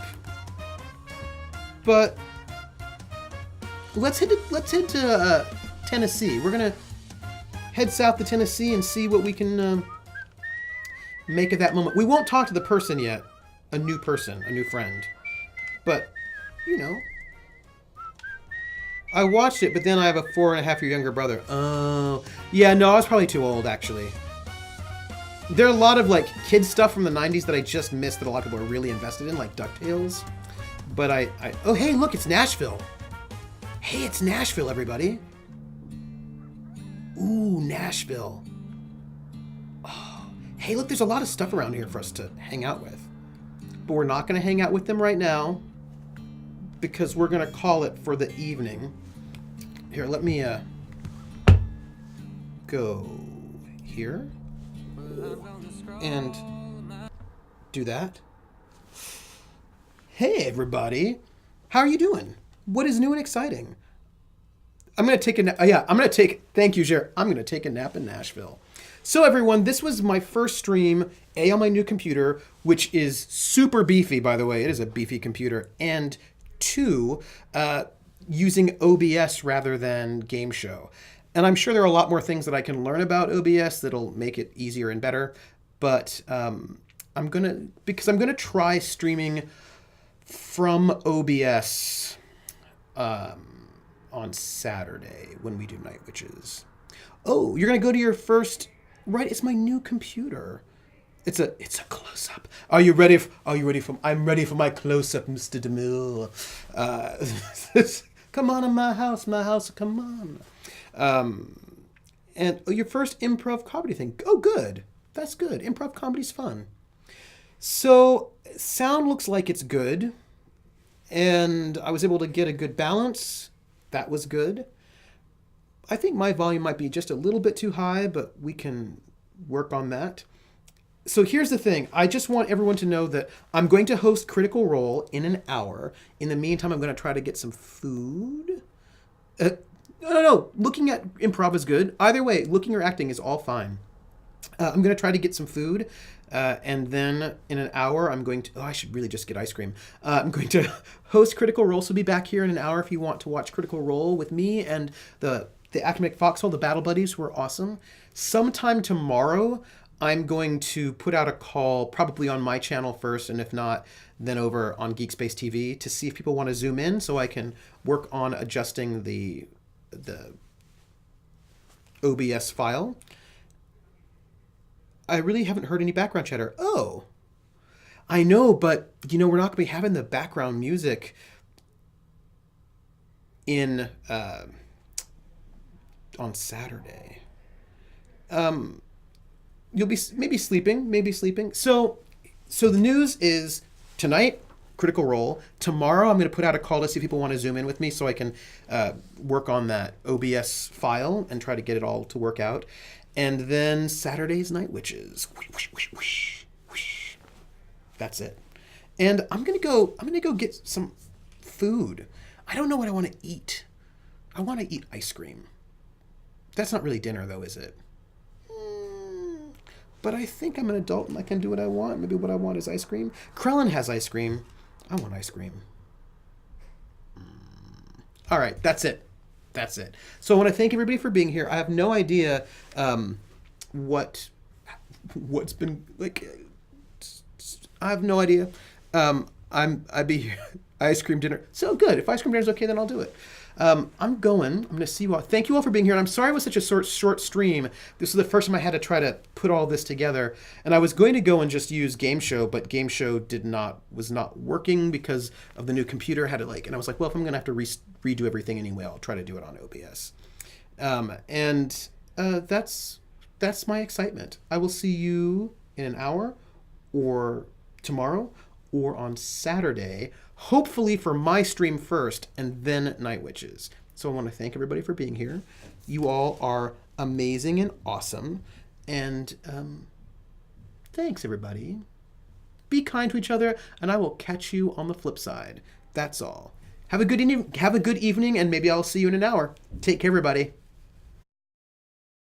Speaker 1: But let's head to Tennessee. We're gonna head south to Tennessee and see what we can make of that moment. We won't talk to the person yet. A new person, a new friend. But, I watched it, but then I have a 4.5-year younger brother. Oh, yeah, no, I was probably too old, actually. There are a lot of, kid stuff from the 90s that I just missed that a lot of people are really invested in, like DuckTales. But oh, hey, look, it's Nashville. Hey, it's Nashville, everybody. Ooh, Nashville. Oh, hey, look, there's a lot of stuff around here for us to hang out with. But we're not going to hang out with them right now because we're going to call it for the evening. Here, let me go here and do that. Hey, everybody. How are you doing? What is new and exciting? I'm going to take a nap. Thank you, Jer. I'm going to take a nap in Nashville. So, everyone, this was my first stream, on my new computer, which is super beefy, by the way. It is a beefy computer. And 2, using OBS rather than Game Show. And I'm sure there are a lot more things that I can learn about OBS that'll make it easier and better. But I'm going to try streaming from OBS on Saturday when we do Night Witches. Oh, you're going to go to your first... Right, it's my new computer. It's a close-up. Are you ready for... I'm ready for my close-up, Mr. DeMille. Come on in my house, come on. And your first improv comedy thing. Oh, good. That's good. Improv comedy's fun. So, sound looks like it's good. And I was able to get a good balance. That was good. I think my volume might be just a little bit too high, but we can work on that. So here's the thing. I just want everyone to know that I'm going to host Critical Role in an hour. In the meantime, I'm going to try to get some food. No. Looking at improv is good. Either way, looking or acting is all fine. I'm going to try to get some food. And then in an hour, I'm going to... Oh, I should really just get ice cream. I'm going to host Critical Role, so be back here in an hour if you want to watch Critical Role with me and the Academic Foxhole, the Battle Buddies, who are awesome. Sometime tomorrow, I'm going to put out a call, probably on my channel first, and if not, then over on Geekspace TV, to see if people want to zoom in so I can work on adjusting the OBS file. I really haven't heard any background chatter. Oh, I know, but we're not going to be having the background music in on Saturday. You'll be maybe sleeping. So the news is tonight, Critical Role. Tomorrow, I'm going to put out a call to see if people want to zoom in with me so I can work on that OBS file and try to get it all to work out. And then Saturday's Night Witches. That's it. And I'm gonna go get some food. I don't know what I want to eat. I want to eat ice cream. That's not really dinner though, is it? But I think I'm an adult and I can do what I want. Maybe what I want is ice cream. Krellin has ice cream. I want ice cream. All right, that's it. So I want to thank everybody for being here. I have no idea what's been like. I have no idea. I'd be here. Ice cream dinner. So good. If ice cream dinner is okay, then I'll do it. I'm going to see you all. Thank you all for being here. And I'm sorry it was such a short stream. This was the first time I had to try to put all this together. And I was going to go and just use Game Show, but Game Show was not working because of the new computer. I had to and I was like, well, if I'm going to have to redo everything anyway, I'll try to do it on OBS. That's my excitement. I will see you in an hour or tomorrow or on Saturday, hopefully for my stream first and then Night Witches. So I want to thank everybody for being here. You all are amazing and awesome. And thanks, everybody. Be kind to each other, and I will catch you on the flip side. That's all. Have a good evening, and maybe I'll see you in an hour. Take care, everybody.